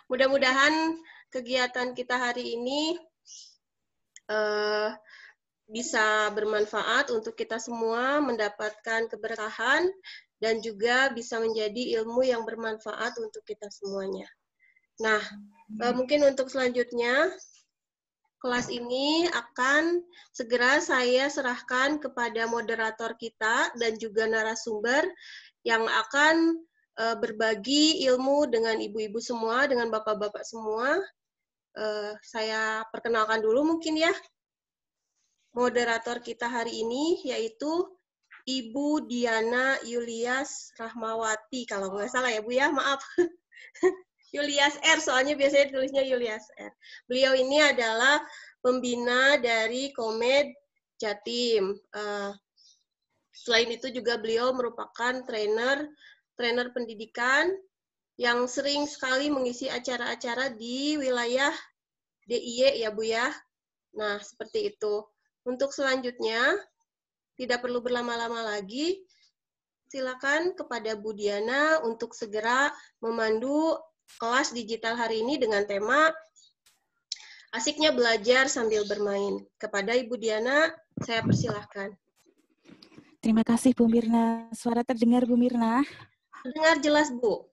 Mudah-mudahan kegiatan kita hari ini bisa bermanfaat untuk kita semua, mendapatkan keberkahan, dan juga bisa menjadi ilmu yang bermanfaat untuk kita semuanya. Nah, mungkin untuk selanjutnya, kelas ini akan segera saya serahkan kepada moderator kita dan juga narasumber yang akan berbagi ilmu dengan ibu-ibu semua, dengan bapak-bapak semua. Saya perkenalkan dulu mungkin ya. Moderator kita hari ini yaitu Ibu Diana Yulias Rahmawati, kalau nggak salah ya Bu ya, maaf. Yulias R, soalnya biasanya tulisnya Yulias R. Beliau ini adalah pembina dari Komed Jatim. Selain itu juga beliau merupakan trainer pendidikan yang sering sekali mengisi acara-acara di wilayah DIY ya Bu ya. Nah, seperti itu. Untuk selanjutnya, tidak perlu berlama-lama lagi, silakan kepada Bu Diana untuk segera memandu kelas digital hari ini dengan tema Asiknya Belajar Sambil Bermain. Kepada Ibu Diana, saya persilahkan. Terima kasih Bu Mirna. Suara terdengar Bu Mirna? Terdengar jelas Bu.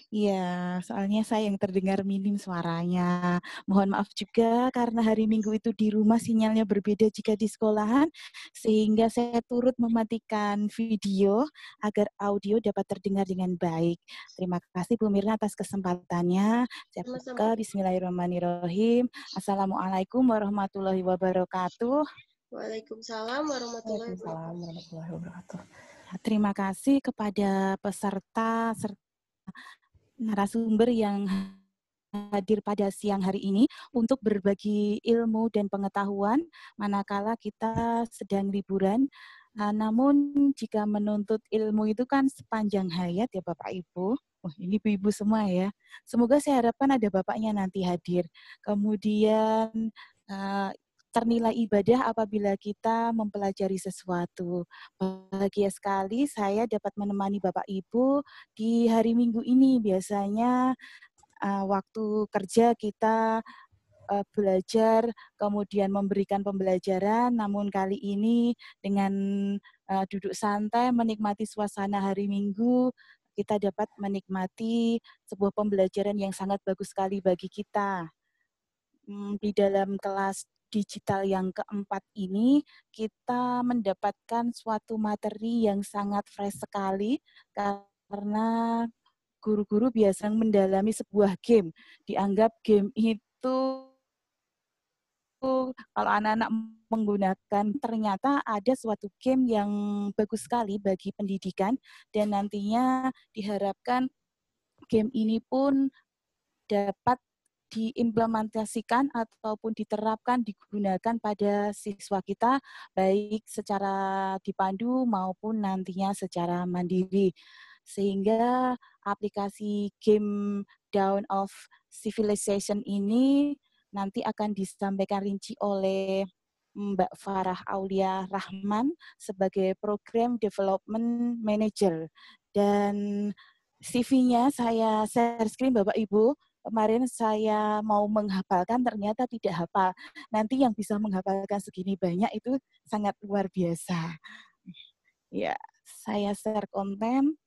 Iya, soalnya saya yang terdengar minim suaranya. Mohon maaf juga karena hari Minggu itu di rumah sinyalnya berbeda jika di sekolahan, sehingga saya turut mematikan video agar audio dapat terdengar dengan baik. Terima kasih Bu Mirna atas kesempatannya. Saya buka, bismillahirrahmanirrahim. Assalamualaikum warahmatullahi wabarakatuh. Waalaikumsalam warahmatullahi wabarakatuh. Terima kasih kepada peserta serta narasumber yang hadir pada siang hari ini untuk berbagi ilmu dan pengetahuan manakala kita sedang liburan. Namun jika menuntut ilmu itu kan sepanjang hayat ya Bapak Ibu. Oh, ini ibu-ibu semua ya. Semoga saya harapkan ada bapaknya nanti hadir. Kemudian ternilai ibadah apabila kita mempelajari sesuatu. Bahagia sekali saya dapat menemani Bapak Ibu di hari Minggu ini. Biasanya waktu kerja kita belajar, kemudian memberikan pembelajaran, namun kali ini dengan duduk santai, menikmati suasana hari Minggu, kita dapat menikmati sebuah pembelajaran yang sangat bagus sekali bagi kita. Di dalam kelas digital yang keempat ini, kita mendapatkan suatu materi yang sangat fresh sekali, karena guru-guru biasa mendalami sebuah game. Dianggap game itu, kalau anak-anak menggunakan, ternyata ada suatu game yang bagus sekali bagi pendidikan, dan nantinya diharapkan game ini pun dapat diimplementasikan ataupun diterapkan, digunakan pada siswa kita, baik secara dipandu maupun nantinya secara mandiri. Sehingga aplikasi game Dawn of Civilization ini nanti akan disampaikan rinci oleh Mbak Farah Aulia Rahman sebagai Program Development Manager. Dan CV-nya saya share screen Bapak Ibu. Kemarin saya mau menghafalkan, ternyata tidak hafal. Nanti yang bisa menghafalkan segini banyak itu sangat luar biasa. Ya, saya share konten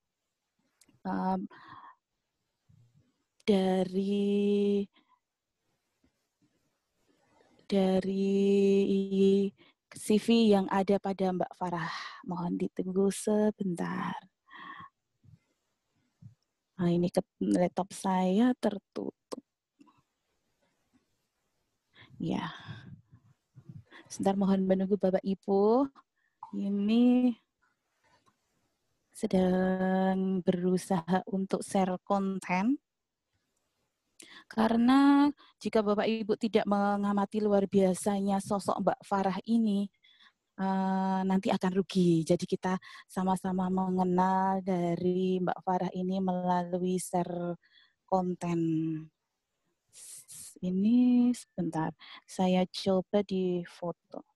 dari CV yang ada pada Mbak Farah. Mohon ditunggu sebentar. Nah, ini laptop saya tertutup. Ya. Sebentar, mohon menunggu Bapak Ibu. Ini sedang berusaha untuk share konten. Karena jika Bapak Ibu tidak mengamati luar biasanya sosok Mbak Farah ini, nanti akan rugi. Jadi kita sama-sama mengenal dari Mbak Farah ini melalui share konten. Ini sebentar, saya coba di foto.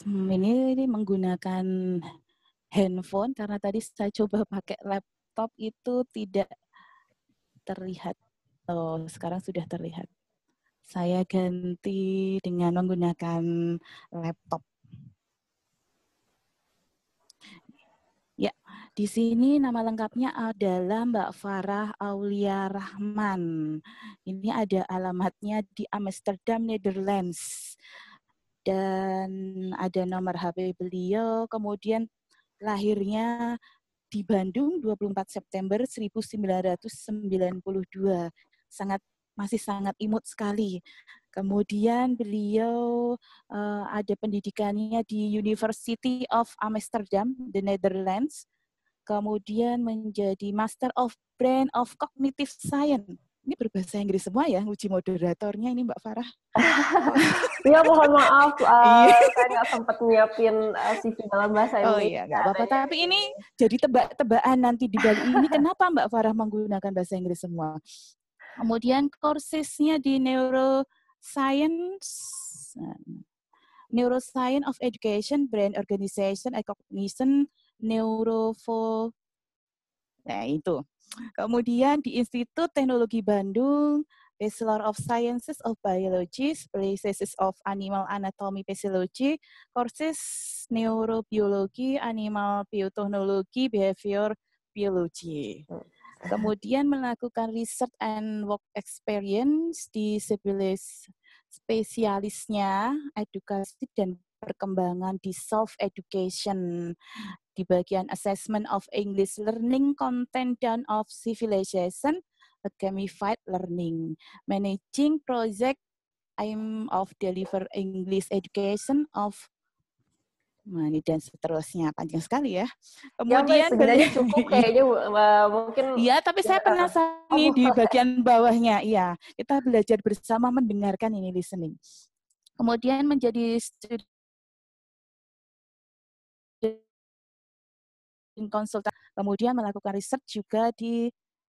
Ini menggunakan handphone karena tadi saya coba pakai laptop itu tidak terlihat. Oh, sekarang sudah terlihat. Saya ganti dengan menggunakan laptop. Ya, di sini nama lengkapnya adalah Mbak Farah Aulia Rahman. Ini ada alamatnya di Amsterdam, Netherlands. Dan ada nomor HP beliau, kemudian lahirnya di Bandung 24 September 1992. Masih sangat imut sekali. Kemudian beliau ada pendidikannya di University of Amsterdam, the Netherlands. Kemudian menjadi Master of Brain of Cognitive Science. Ini berbahasa Inggris semua ya, uji moderatornya ini Mbak Farah. Iya, mohon maaf, Iya. saya nggak sempat nyiapin CV dalam bahasa Indonesia. Oh iya, nggak apa-apa. Tapi ini jadi tebak-tebakan nanti di balik ini kenapa Mbak Farah menggunakan bahasa Inggris semua. Kemudian coursesnya di Neuroscience of Education, Brain Organization, and Cognition, Nah itu. Kemudian di Institut Teknologi Bandung, Bachelor of Sciences of Biology, Specialist of Animal Anatomy Physiology, courses Neurobiologi, Animal Biotechnology, Behavior Biology. Kemudian melakukan research and work experience di spesialisnya edukasi dan perkembangan di self-education di bagian assessment of English learning, content down of civilization, a gamified learning, managing project aim of deliver English education of dan seterusnya, panjang sekali ya. Kemudian sebenarnya cukup kayaknya mungkin. Iya, tapi saya penasaran nih di bagian bawahnya. Iya, kita belajar bersama mendengarkan ini listening. Kemudian menjadi student konsultan, kemudian melakukan riset juga di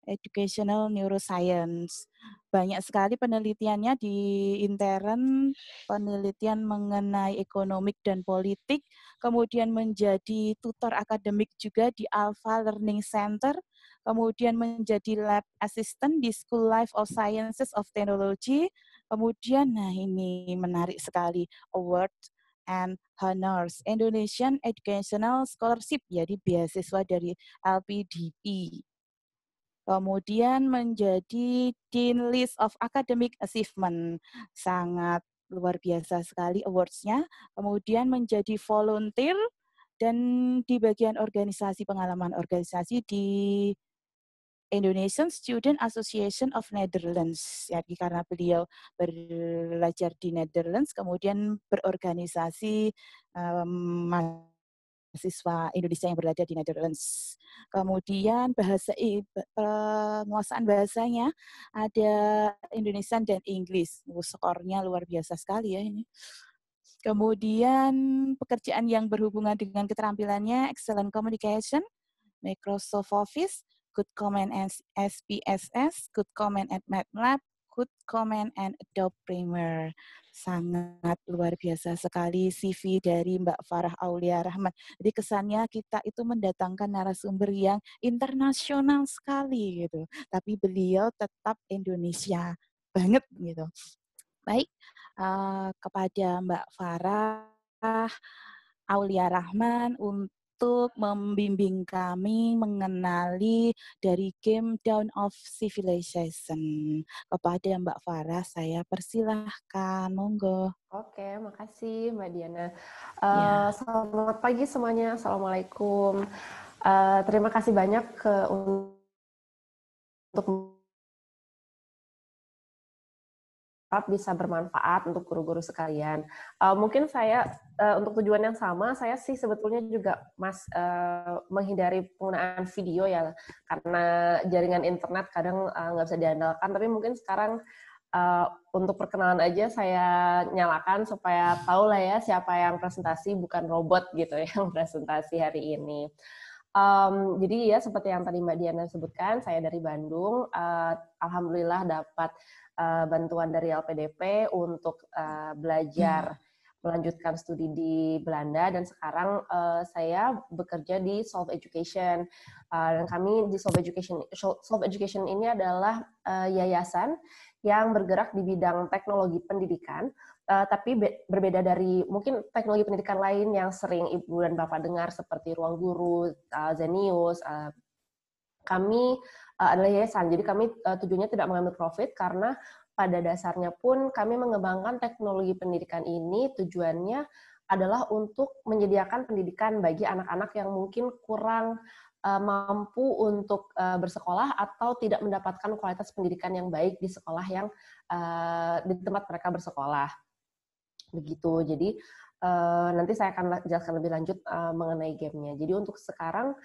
educational neuroscience. Banyak sekali penelitiannya di intern, penelitian mengenai ekonomik dan politik, kemudian menjadi tutor akademik juga di Alpha Learning Center, kemudian menjadi lab assistant di School Life of Sciences of Technology, kemudian, nah ini menarik sekali, award and honors, Indonesian Educational Scholarship, jadi beasiswa dari LPDP. Kemudian menjadi Dean List of Academic Achievement, sangat luar biasa sekali awards-nya. Kemudian menjadi volunteer dan di bagian organisasi, pengalaman organisasi di Indonesian Student Association of Netherlands. Jadi karena beliau belajar di Netherlands, kemudian berorganisasi mahasiswa Indonesia yang berada di Netherlands. Kemudian penguasaan bahasanya ada Indonesian dan Inggris. Skornya luar biasa sekali ya ini. Kemudian pekerjaan yang berhubungan dengan keterampilannya, excellent communication, Microsoft Office, good command and SPSS, good command at MATLAB, good command and Adobe Premiere. Sangat luar biasa sekali CV dari Mbak Farah Aulia Rahman. Jadi kesannya kita itu mendatangkan narasumber yang internasional sekali gitu. Tapi beliau tetap Indonesia banget gitu. Baik, kepada Mbak Farah Aulia Rahman untuk membimbing kami mengenali dari game Dawn of Civilization. Kepada Mbak Farah, saya persilahkan, monggo. Oke, makasih Mbak Diana. Ya. Selamat pagi semuanya, Assalamualaikum. Terima kasih banyak untuk bisa bermanfaat untuk guru-guru sekalian. Mungkin saya untuk tujuan yang sama, saya sih sebetulnya juga menghindari penggunaan video ya, karena jaringan internet kadang nggak bisa diandalkan. Tapi mungkin sekarang untuk perkenalan aja saya nyalakan supaya tahu lah ya siapa yang presentasi, bukan robot gitu yang presentasi hari ini. Jadi ya seperti yang tadi Mbak Diana sebutkan, saya dari Bandung. Alhamdulillah dapat bantuan dari LPDP untuk belajar melanjutkan studi di Belanda, dan sekarang saya bekerja di Solve Education. Dan kami di Solve Education ini adalah yayasan yang bergerak di bidang teknologi pendidikan, tapi berbeda dari mungkin teknologi pendidikan lain yang sering Ibu dan Bapak dengar seperti Ruang Guru, Zenius. Kami adalah yayasan, jadi kami tujuannya tidak mengambil profit, karena pada dasarnya pun kami mengembangkan teknologi pendidikan ini tujuannya adalah untuk menyediakan pendidikan bagi anak-anak yang mungkin kurang mampu untuk bersekolah atau tidak mendapatkan kualitas pendidikan yang baik di sekolah yang di tempat mereka bersekolah. Begitu. Jadi nanti saya akan jelaskan lebih lanjut mengenai gamenya. Jadi untuk sekarang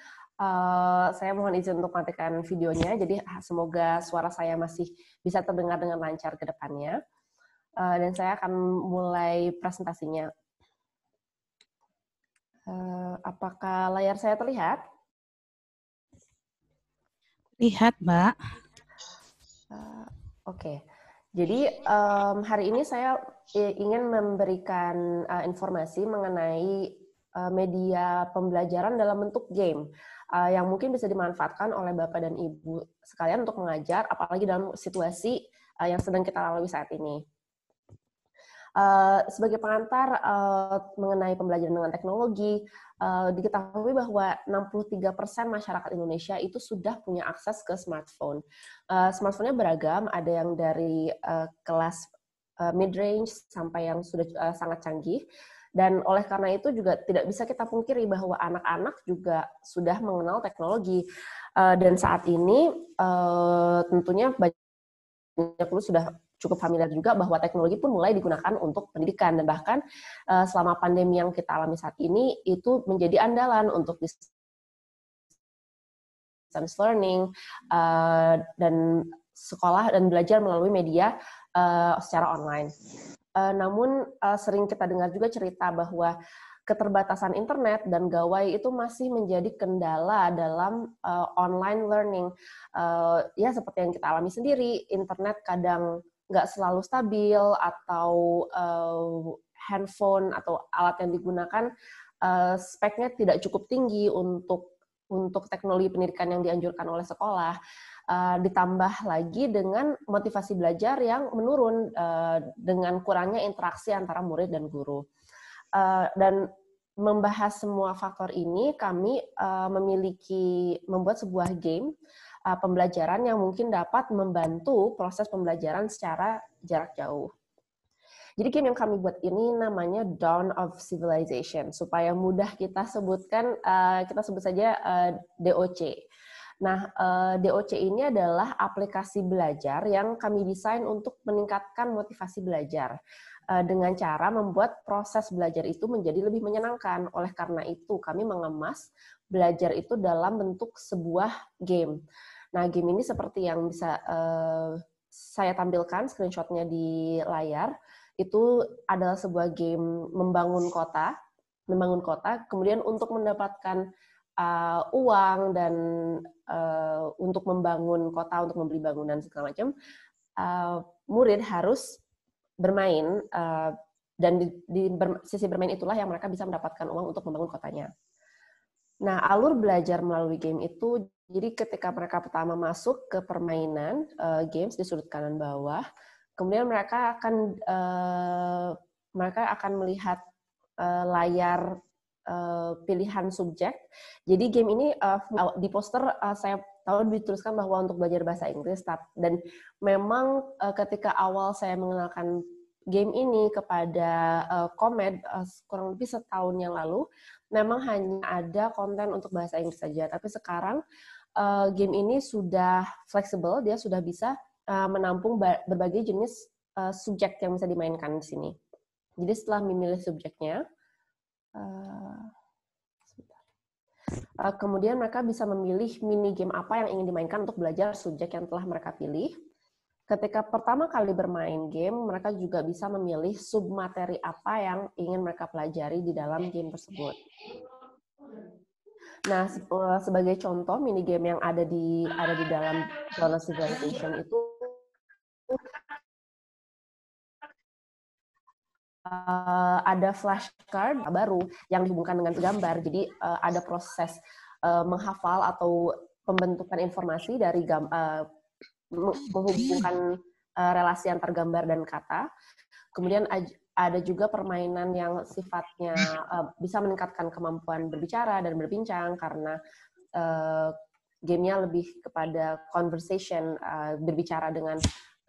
saya mohon izin untuk matikan videonya. Jadi semoga suara saya masih bisa terdengar dengan lancar ke depannya. Dan saya akan mulai presentasinya. Apakah layar saya terlihat? Lihat, Mbak. Oke. Jadi hari ini saya ingin memberikan informasi mengenai media pembelajaran dalam bentuk game yang mungkin bisa dimanfaatkan oleh Bapak dan Ibu sekalian untuk mengajar, apalagi dalam situasi yang sedang kita lalui saat ini. Sebagai pengantar mengenai pembelajaran dengan teknologi, diketahui bahwa 63% masyarakat Indonesia itu sudah punya akses ke smartphone. Smartphone-nya beragam, ada yang dari kelas mid-range sampai yang sudah sangat canggih. Dan oleh karena itu juga tidak bisa kita pungkiri bahwa anak-anak juga sudah mengenal teknologi. Dan saat ini tentunya banyak dulu sudah cukup familiar juga bahwa teknologi pun mulai digunakan untuk pendidikan. Dan bahkan selama pandemi yang kita alami saat ini, itu menjadi andalan untuk distance learning dan sekolah dan belajar melalui media secara online. Namun sering kita dengar juga cerita bahwa keterbatasan internet dan gawai itu masih menjadi kendala dalam online learning. Ya seperti yang kita alami sendiri, internet kadang nggak selalu stabil, atau handphone atau alat yang digunakan speknya tidak cukup tinggi untuk teknologi pendidikan yang dianjurkan oleh sekolah. Ditambah lagi dengan motivasi belajar yang menurun dengan kurangnya interaksi antara murid dan guru. Dan membahas semua faktor ini, kami membuat sebuah game pembelajaran yang mungkin dapat membantu proses pembelajaran secara jarak jauh. Jadi game yang kami buat ini namanya Dawn of Civilization. Supaya mudah kita sebutkan, kita sebut saja DOC. Nah, DOC ini adalah aplikasi belajar yang kami desain untuk meningkatkan motivasi belajar dengan cara membuat proses belajar itu menjadi lebih menyenangkan. Oleh karena itu, kami mengemas belajar itu dalam bentuk sebuah game. Nah, game ini seperti yang bisa saya tampilkan screenshot-nya di layar, itu adalah sebuah game membangun kota, kemudian untuk mendapatkan uang dan untuk membangun kota, untuk membeli bangunan segala macam, murid harus bermain dan di sisi bermain itulah yang mereka bisa mendapatkan uang untuk membangun kotanya. Nah, alur belajar melalui game itu, jadi ketika mereka pertama masuk ke permainan games di sudut kanan bawah, kemudian mereka akan melihat layar pilihan subjek. Jadi game ini di poster saya tahu dituliskan bahwa untuk belajar bahasa Inggris, dan memang ketika awal saya mengenalkan game ini kepada Komed kurang lebih setahun yang lalu, memang hanya ada konten untuk bahasa Inggris saja. Tapi sekarang game ini sudah fleksibel, dia sudah bisa menampung berbagai jenis subjek yang bisa dimainkan di sini. Jadi setelah memilih subjeknya, kemudian mereka bisa memilih mini game apa yang ingin dimainkan untuk belajar subjek yang telah mereka pilih. Ketika pertama kali bermain game, mereka juga bisa memilih submateri apa yang ingin mereka pelajari di dalam game tersebut. Nah, sebagai contoh mini game yang ada di dalam Dawn of Civilization itu ada flashcard baru yang dihubungkan dengan gambar. Jadi ada proses menghafal atau pembentukan informasi dari menghubungkan relasi antar gambar dan kata. Kemudian ada juga permainan yang sifatnya bisa meningkatkan kemampuan berbicara dan berbincang karena gamenya lebih kepada conversation, berbicara dengan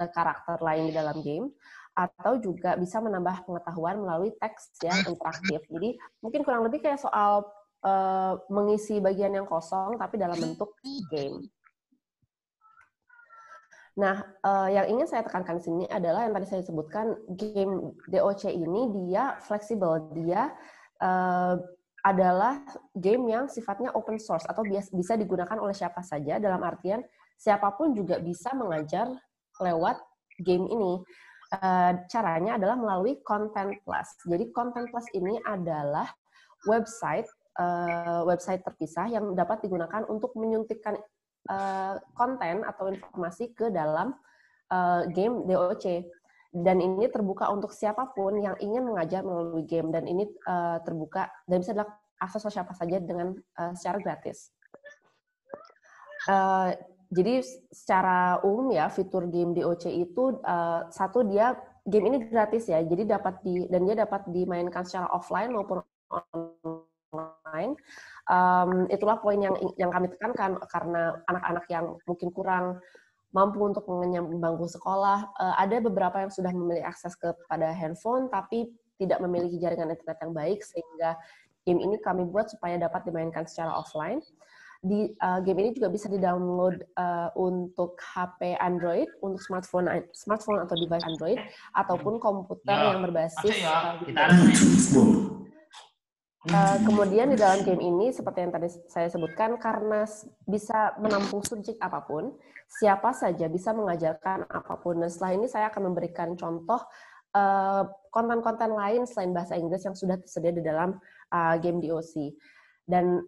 karakter lain di dalam game. Atau juga bisa menambah pengetahuan melalui teks yang interaktif. Jadi mungkin kurang lebih kayak soal mengisi bagian yang kosong tapi dalam bentuk game. Nah, yang ingin saya tekankan di sini adalah yang tadi saya sebutkan, game DOC ini dia fleksibel, dia adalah game yang sifatnya open source atau bisa digunakan oleh siapa saja, dalam artian siapapun juga bisa mengajar lewat game ini. Caranya adalah melalui Content Plus. Jadi Content Plus ini adalah website terpisah yang dapat digunakan untuk menyuntikkan konten atau informasi ke dalam game DOC. Dan ini terbuka untuk siapapun yang ingin mengajar melalui game, dan ini terbuka dan bisa diakses oleh siapa saja dengan secara gratis. Jadi secara umum ya, fitur game DOC itu satu, dia game ini gratis ya, jadi dia dapat dimainkan secara offline maupun online. Itulah poin yang kami tekankan, karena anak-anak yang mungkin kurang mampu untuk mengenyam bangku sekolah, ada beberapa yang sudah memiliki akses kepada handphone tapi tidak memiliki jaringan internet yang baik, sehingga game ini kami buat supaya dapat dimainkan secara offline. Game ini juga bisa di-download untuk HP Android, untuk smartphone atau device Android, ataupun komputer yang berbasis kemudian di dalam game ini, seperti yang tadi saya sebutkan, karena bisa menampung subjek apapun, siapa saja bisa mengajarkan apapun. Dan setelah ini saya akan memberikan contoh konten-konten lain selain bahasa Inggris yang sudah tersedia di dalam game DOC. Dan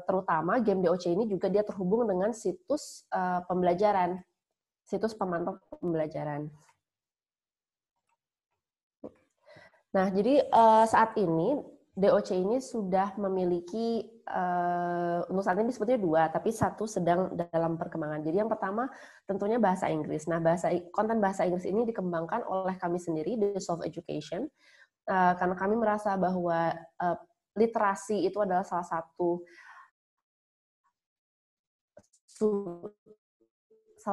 terutama game DOC ini juga dia terhubung dengan situs pembelajaran, situs pemantau pembelajaran. Nah, jadi saat ini DOC ini sudah memiliki, untuk saat ini sebetulnya 2, tapi 1 sedang dalam perkembangan. Jadi yang pertama tentunya bahasa Inggris. Nah, konten bahasa Inggris ini dikembangkan oleh kami sendiri, The Solve Education, karena kami merasa bahwa literasi itu adalah salah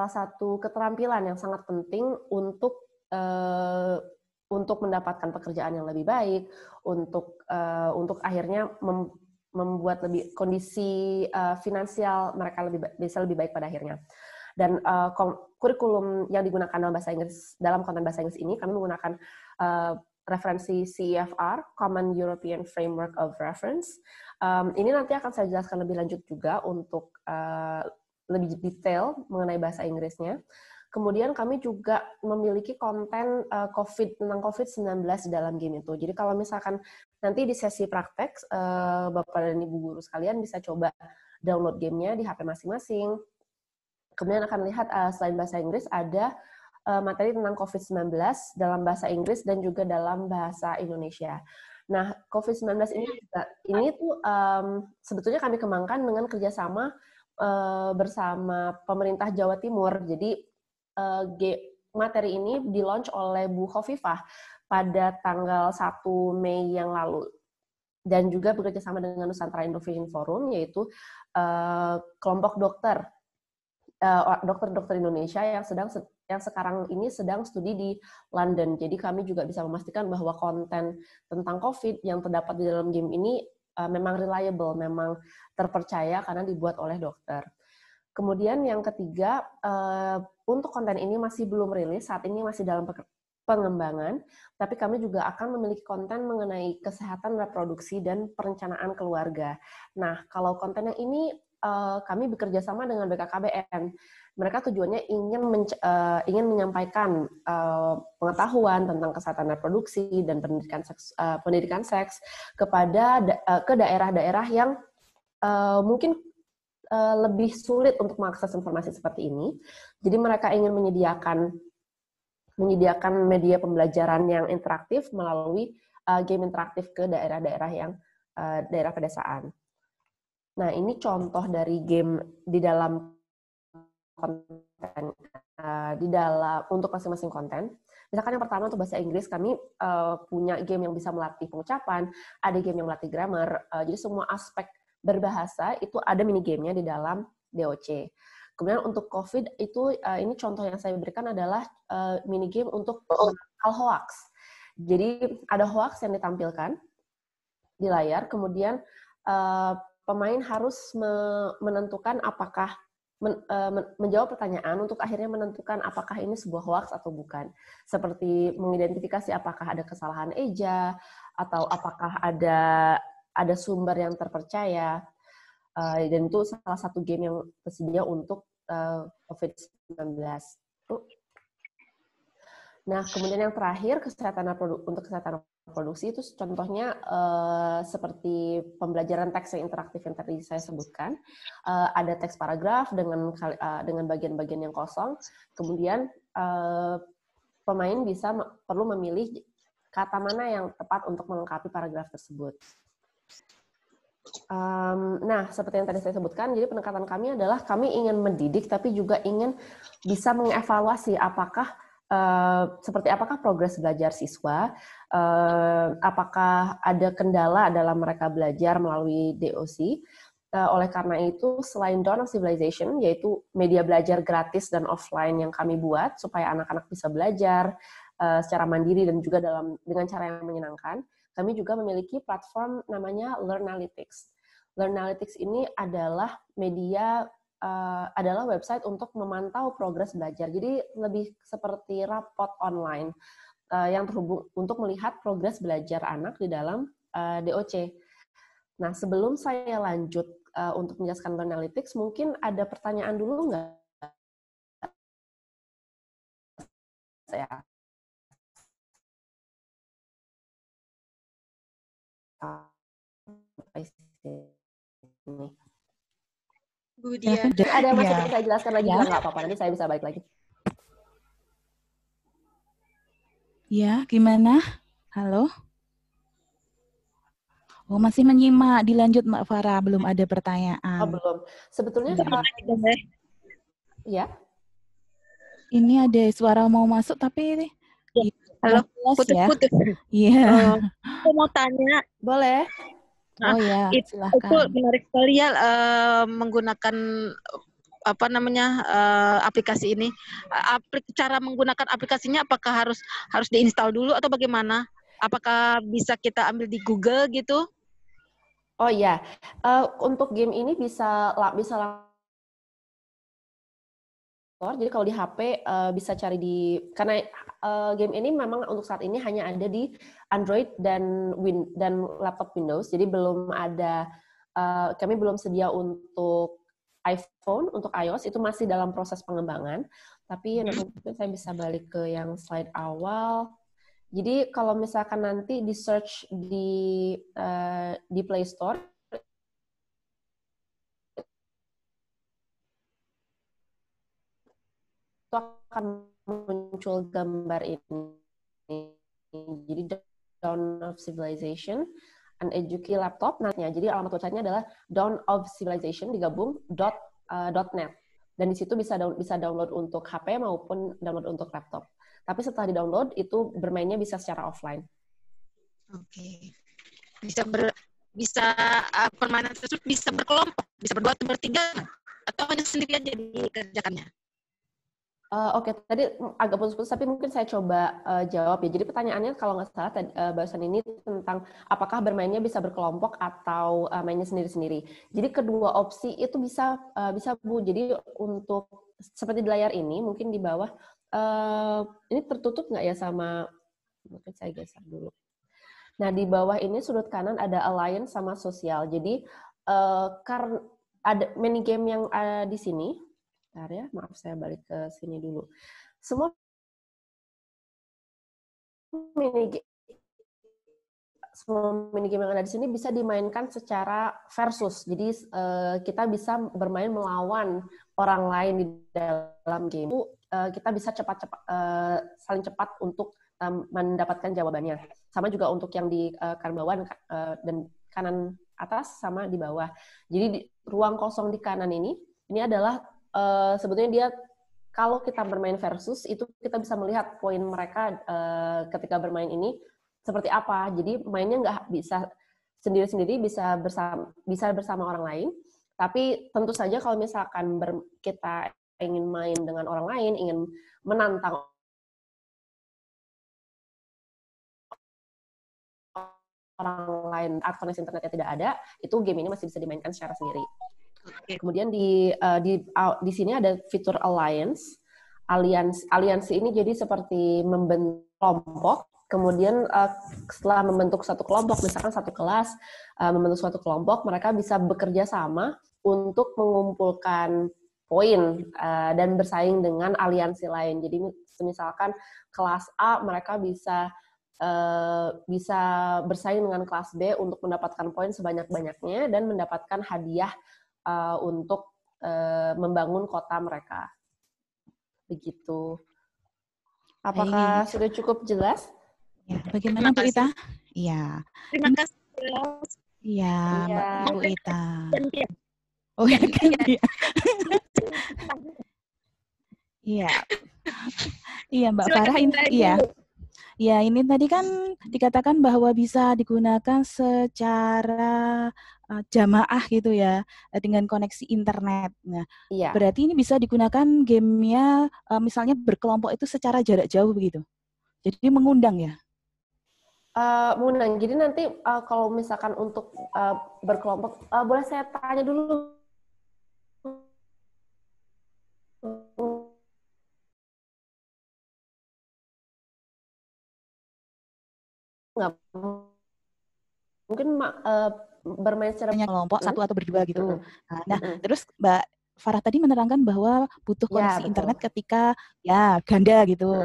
satu keterampilan yang sangat penting untuk mendapatkan pekerjaan yang lebih baik, untuk akhirnya membuat kondisi finansial mereka bisa lebih baik pada akhirnya. Dan kurikulum yang digunakan dalam konten bahasa Inggris ini, kami menggunakan referensi CEFR, Common European Framework of Reference. Ini nanti akan saya jelaskan lebih lanjut juga untuk lebih detail mengenai bahasa Inggrisnya. Kemudian kami juga memiliki konten tentang COVID-19 di dalam game itu. Jadi kalau misalkan nanti di sesi praktek, Bapak dan Ibu guru sekalian bisa coba download gamenya di HP masing-masing. Kemudian akan lihat selain bahasa Inggris ada materi tentang COVID-19 dalam bahasa Inggris dan juga dalam bahasa Indonesia. Nah, COVID-19 ini tuh sebetulnya kami kembangkan dengan kerjasama bersama pemerintah Jawa Timur. Jadi materi ini di-launch oleh Bu Khofifah pada tanggal 1 Mei yang lalu. Dan juga bekerjasama dengan Nusantara Innovation Forum, yaitu kelompok dokter Indonesia yang sekarang ini sedang studi di London. Jadi kami juga bisa memastikan bahwa konten tentang COVID yang terdapat di dalam game ini memang reliable, memang terpercaya karena dibuat oleh dokter. Kemudian yang ketiga, untuk konten ini masih belum rilis, saat ini masih dalam pengembangan, tapi kami juga akan memiliki konten mengenai kesehatan reproduksi dan perencanaan keluarga. Nah, kalau konten yang ini kami bekerja sama dengan BKKBN. Mereka tujuannya ingin menyampaikan pengetahuan tentang kesehatan reproduksi dan pendidikan seks ke daerah-daerah yang mungkin lebih sulit untuk mengakses informasi seperti ini. Jadi mereka ingin menyediakan menyediakan media pembelajaran yang interaktif melalui game interaktif ke daerah-daerah yang daerah pedesaan. Nah, ini contoh dari game di dalam konten, di dalam untuk masing-masing konten. Misalkan yang pertama untuk bahasa Inggris, kami punya game yang bisa melatih pengucapan, ada game yang melatih grammar, jadi semua aspek berbahasa itu ada mini gamenya di dalam DOC. Kemudian untuk COVID itu, ini contoh yang saya berikan adalah mini game untuk menangkal hoax. Jadi ada hoax yang ditampilkan di layar, kemudian pemain harus menentukan apakah menjawab pertanyaan untuk akhirnya menentukan apakah ini sebuah hoax atau bukan. Seperti mengidentifikasi apakah ada kesalahan eja atau apakah ada sumber yang terpercaya. Dan itu salah satu game yang tersedia untuk COVID-19. Nah, kemudian yang terakhir untuk kesehatan produksi itu contohnya seperti pembelajaran teks yang interaktif yang tadi saya sebutkan. Ada teks paragraf dengan bagian-bagian yang kosong. Kemudian pemain perlu memilih kata mana yang tepat untuk melengkapi paragraf tersebut. Nah, seperti yang tadi saya sebutkan, jadi pendekatan kami adalah kami ingin mendidik, tapi juga ingin bisa mengevaluasi seperti apakah progres belajar siswa, apakah ada kendala dalam mereka belajar melalui DOC. Oleh karena itu, selain Dawn of Civilization, yaitu media belajar gratis dan offline yang kami buat supaya anak-anak bisa belajar secara mandiri dan juga dengan cara yang menyenangkan, kami juga memiliki platform namanya Learnalytics. Learnalytics ini adalah adalah website untuk memantau progres belajar. Jadi lebih seperti rapot online yang terhubung untuk melihat progres belajar anak di dalam DOC. Nah, sebelum saya lanjut untuk menjelaskan Learnalytics, mungkin ada pertanyaan dulu nggak? Saya ini. Bu Dia. Ada yang masih perlu saya jelaskan lagi juga nggak apa-apa, nanti saya bisa balik lagi. Ya, gimana? Halo? Oh, masih menyimak. Dilanjut Mbak Farah, belum ada pertanyaan. Oh, belum. Sebetulnya ya. Ini ada suara mau masuk tapi halo, putus-putus. Iya. Aku mau tanya. Boleh. Oh ya, silakan. Itu menarik sekali ya menggunakan aplikasi ini. Cara menggunakan aplikasinya apakah harus diinstal dulu atau bagaimana? Apakah bisa kita ambil di Google gitu? Oh iya, untuk game ini bisa jadi kalau di HP bisa cari karena game ini memang untuk saat ini hanya ada di Android dan laptop Windows, jadi belum ada, kami belum sedia untuk iPhone, untuk iOS itu masih dalam proses pengembangan. Tapi mungkin saya bisa balik ke yang slide awal. Jadi kalau misalkan nanti di search di Play Store, itu akan muncul gambar ini. Jadi Dawn of Civilization, an Eduki laptop. Jadi alamat website-nya adalah Dawn of Civilization digabung .net. Dan di situ bisa download untuk HP maupun download untuk laptop. Tapi setelah di-download, itu bermainnya bisa secara offline. Oke. Bisa permainan tersebut bisa berkelompok, bisa berdua atau bertiga, atau hanya sendiri aja dikerjakannya? Oke, tadi agak putus-putus, tapi mungkin saya coba jawab ya. Jadi pertanyaannya kalau nggak salah bahasan ini tentang apakah bermainnya bisa berkelompok atau mainnya sendiri-sendiri. Jadi kedua opsi itu bisa Bu. Jadi untuk seperti di layar ini, mungkin di bawah ini tertutup nggak ya sama, mungkin saya geser dulu. Nah, di bawah ini sudut kanan ada alliance sama sosial. Jadi karena ada mini game yang di sini. Bentar ya, maaf saya balik ke sini dulu. Semua mini game yang ada di sini bisa dimainkan secara versus. Jadi kita bisa bermain melawan orang lain di dalam game. kita bisa saling cepat untuk mendapatkan jawabannya. Sama juga untuk yang di kanan bawah dan kanan atas sama di bawah. Jadi ruang kosong di kanan ini adalah sebetulnya dia kalau kita bermain versus itu kita bisa melihat poin mereka ketika bermain ini seperti apa. Jadi mainnya nggak bisa sendiri-sendiri, bisa bersama orang lain. Tapi tentu saja kalau misalkan kita ingin main dengan orang lain, ingin menantang orang lain, koneksi internetnya tidak ada, itu game ini masih bisa dimainkan secara sendiri. Kemudian di sini ada fitur alliance. Aliansi ini jadi seperti membentuk kelompok. Kemudian setelah membentuk satu kelompok, misalkan satu kelas membentuk suatu kelompok, mereka bisa bekerja sama untuk mengumpulkan poin dan bersaing dengan aliansi lain. Jadi misalkan kelas A mereka bisa bersaing dengan kelas B untuk mendapatkan poin sebanyak-banyaknya dan mendapatkan hadiah untuk membangun kota mereka. Begitu. Apakah sudah cukup jelas? Ya, bagaimana Bu Ita? Iya. Terima kasih. Iya, Mbak Bu Ita. Gantian. Oh ya, gantian. Iya. Iya, Mbak Farah ini iya. Ya, ini tadi kan dikatakan bahwa bisa digunakan secara jamaah gitu ya, dengan koneksi internet. Nah, iya. Berarti ini bisa digunakan gamenya misalnya berkelompok itu secara jarak jauh begitu. Jadi mengundang ya? Mengundang. Jadi nanti kalau misalkan untuk berkelompok, boleh saya tanya dulu? Nggak mungkin bermain secara kelompok satu atau berdua gitu. Nah, terus Mbak Farah tadi menerangkan bahwa butuh koneksi internet ketika ya ganda gitu.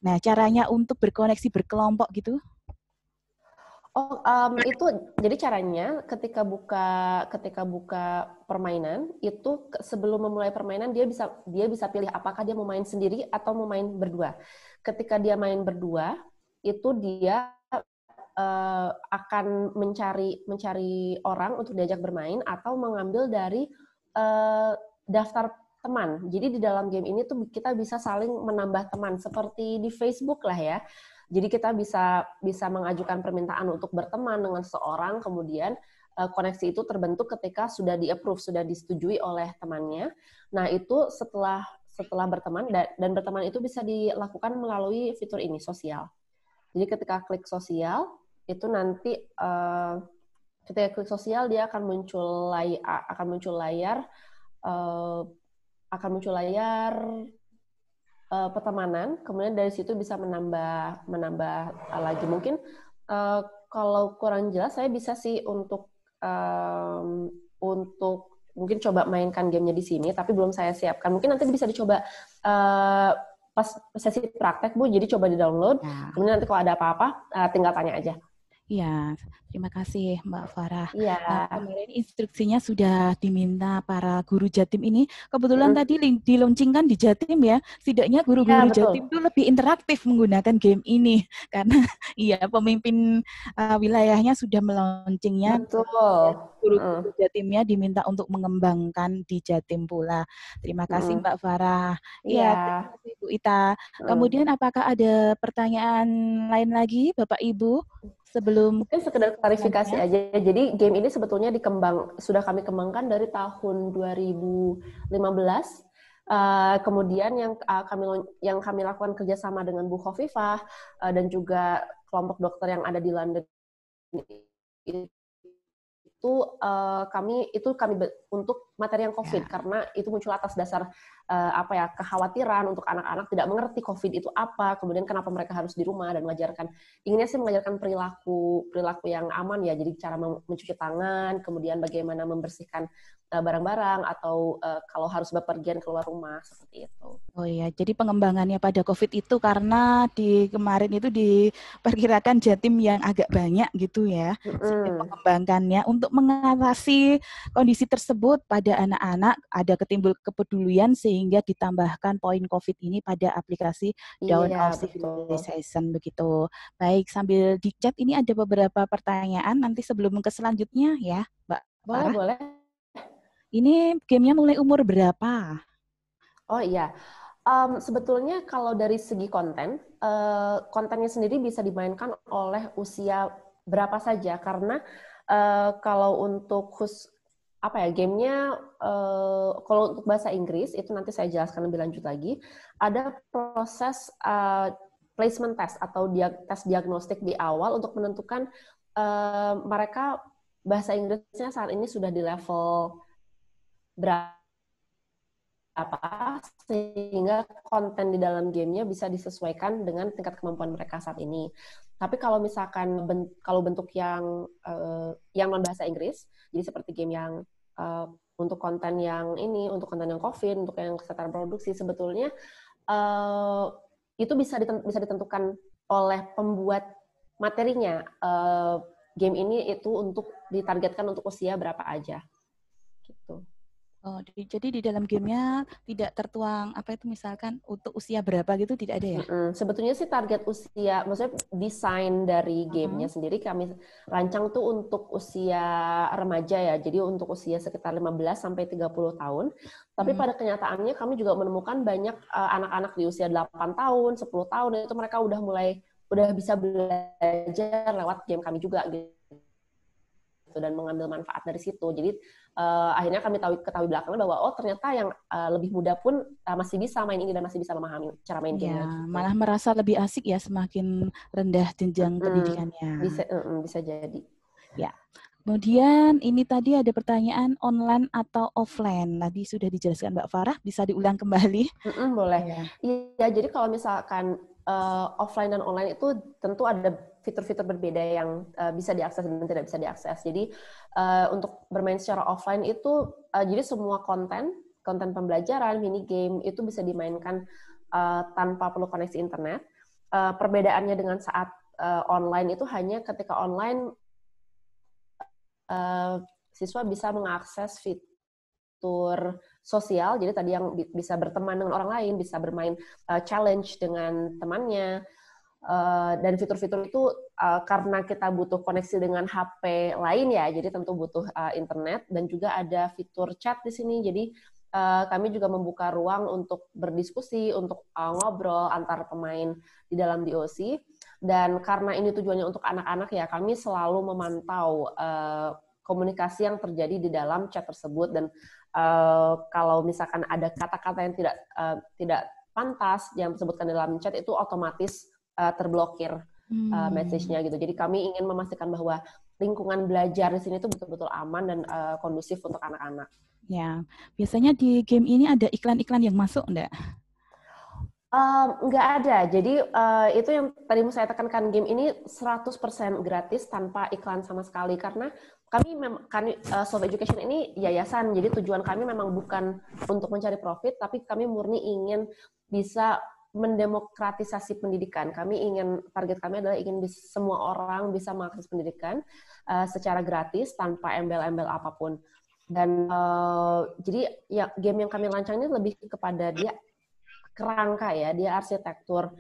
Nah caranya untuk berkoneksi berkelompok gitu? Oh, itu jadi caranya ketika buka permainan itu sebelum memulai permainan dia bisa pilih apakah dia mau main sendiri atau mau main berdua. Ketika dia main berdua itu dia akan mencari orang untuk diajak bermain atau mengambil dari daftar teman. Jadi di dalam game ini tuh kita bisa saling menambah teman seperti di Facebook lah ya. Jadi kita bisa mengajukan permintaan untuk berteman dengan seorang, kemudian koneksi itu terbentuk ketika sudah di-approve, sudah disetujui oleh temannya. Nah, itu setelah berteman dan berteman itu bisa dilakukan melalui fitur ini, sosial. Jadi ketika klik sosial, itu nanti ketika klik sosial dia akan muncul layar pertemanan, kemudian dari situ bisa menambah lagi. Mungkin kalau kurang jelas saya bisa sih untuk mungkin coba mainkan gamenya di sini, tapi belum saya siapkan. Mungkin nanti bisa dicoba pas sesi praktek Bu, jadi coba di-download. Kemudian nanti kalau ada apa-apa tinggal tanya aja. Iya, terima kasih Mbak Farah. Iya. Kemarin instruksinya sudah diminta para guru Jatim ini. Kebetulan tadi diluncurkan di Jatim ya. Setidaknya guru-guru Jatim itu lebih interaktif menggunakan game ini. Karena iya pemimpin wilayahnya sudah melaunchingnya. Betul. Guru-guru Jatimnya diminta untuk mengembangkan di Jatim pula. Terima kasih Mbak Farah. Iya, terima kasih Bu Ita. Kemudian apakah ada pertanyaan lain lagi Bapak Ibu? Sebelum mungkin sekedar klarifikasi aja. Jadi game ini sebetulnya sudah kami kembangkan dari tahun 2015. Kemudian yang kami lakukan kerjasama dengan Bu Khofifah dan juga kelompok dokter yang ada di London kami untuk materi yang COVID karena itu muncul atas dasar kekhawatiran untuk anak-anak tidak mengerti COVID itu apa, kemudian kenapa mereka harus di rumah dan inginnya sih mengajarkan perilaku yang aman ya, jadi cara mencuci tangan, kemudian bagaimana membersihkan barang-barang atau kalau harus bepergian keluar rumah seperti itu. Oh iya, jadi pengembangannya pada COVID itu karena kemarin itu diperkirakan Jatim yang agak banyak gitu ya, mengembangkannya untuk mengatasi kondisi tersebut pada pada anak-anak ada ketimbul kepedulian sehingga ditambahkan poin COVID ini pada aplikasi Dawn Iya, of betul. Civilization begitu. Baik, sambil di chat ini ada beberapa pertanyaan nanti sebelum ke selanjutnya ya, Mbak Boleh, Farah. boleh. Ini gamenya mulai umur berapa? Oh iya, sebetulnya kalau dari segi konten, kontennya sendiri bisa dimainkan oleh usia berapa saja karena kalau untuk gamenya kalau untuk bahasa Inggris itu nanti saya jelaskan lebih lanjut lagi. Ada proses placement test atau tes diagnostik di awal untuk menentukan mereka bahasa Inggrisnya saat ini sudah di level berapa sehingga konten di dalam gamenya bisa disesuaikan dengan tingkat kemampuan mereka saat ini. Tapi kalau misalkan kalau bentuk yang non bahasa Inggris, jadi seperti game yang untuk konten yang COVID, untuk yang kesehatan produksi, sebetulnya itu bisa ditentukan oleh pembuat materinya. Game ini itu untuk ditargetkan untuk usia berapa aja, gitu. Oh, jadi di dalam gamenya tidak tertuang apa itu misalkan untuk usia berapa gitu tidak ada ya? Sebetulnya sih target usia, maksudnya desain dari gamenya sendiri kami rancang tuh untuk usia remaja ya, jadi untuk usia sekitar 15 sampai 30 tahun. Tapi pada kenyataannya kami juga menemukan banyak anak-anak di usia 8 tahun, 10 tahun itu mereka udah bisa belajar lewat game kami juga gitu dan mengambil manfaat dari situ. Jadi akhirnya kami ketahui belakangan bahwa ternyata yang lebih muda pun masih bisa main ini dan masih bisa memahami cara main game-nya. Gitu. Malah merasa lebih asik ya semakin rendah jenjang pendidikannya. Bisa jadi. Ya. Kemudian ini tadi ada pertanyaan online atau offline. Tadi sudah dijelaskan Mbak Farah, bisa diulang kembali? Boleh. Iya, jadi kalau misalkan offline dan online itu tentu ada fitur-fitur berbeda yang bisa diakses dan tidak bisa diakses. Jadi untuk bermain secara offline itu jadi semua konten pembelajaran, mini game itu bisa dimainkan tanpa perlu koneksi internet. Perbedaannya dengan saat online itu hanya ketika online siswa bisa mengakses fitur sosial, jadi tadi yang bisa berteman dengan orang lain, bisa bermain challenge dengan temannya, dan fitur-fitur itu karena kita butuh koneksi dengan HP lain ya, jadi tentu butuh internet, dan juga ada fitur chat di sini, jadi kami juga membuka ruang untuk berdiskusi, untuk ngobrol antar pemain di dalam DOC, dan karena ini tujuannya untuk anak-anak ya, kami selalu memantau komunikasi yang terjadi di dalam chat tersebut, dan kalau misalkan ada kata-kata yang tidak pantas yang disebutkan dalam chat itu otomatis terblokir message-nya gitu. Jadi kami ingin memastikan bahwa lingkungan belajar di sini itu betul-betul aman dan kondusif untuk anak-anak. Ya, biasanya di game ini ada iklan-iklan yang masuk enggak? Nggak ada. Jadi itu yang tadi mau saya tekankan, game ini 100% gratis tanpa iklan sama sekali karena kami Solve Education ini yayasan. Jadi tujuan kami memang bukan untuk mencari profit, tapi kami murni ingin bisa mendemokratisasi pendidikan. Target kami adalah ingin semua orang bisa mengakses pendidikan secara gratis tanpa embel-embel apapun. Dan jadi ya game yang kami lancang ini lebih kepada dia kerangka ya, dia arsitektur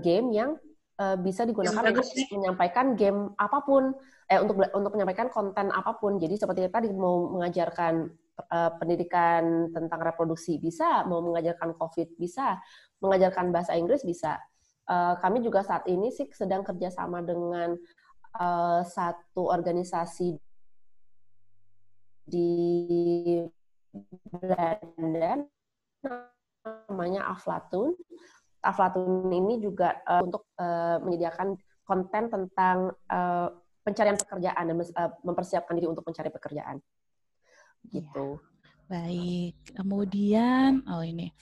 game yang bisa digunakan untuk menyampaikan game apapun, untuk menyampaikan konten apapun. Jadi seperti tadi mau mengajarkan pendidikan tentang reproduksi bisa, mau mengajarkan COVID bisa, mengajarkan bahasa Inggris bisa. Kami juga saat ini sih sedang kerjasama dengan satu organisasi di Belanda namanya Aflatun. Aflatun ini juga untuk menyediakan konten tentang pencarian pekerjaan dan mempersiapkan diri untuk mencari pekerjaan. Gitu. Ya. Baik. Kemudian, ini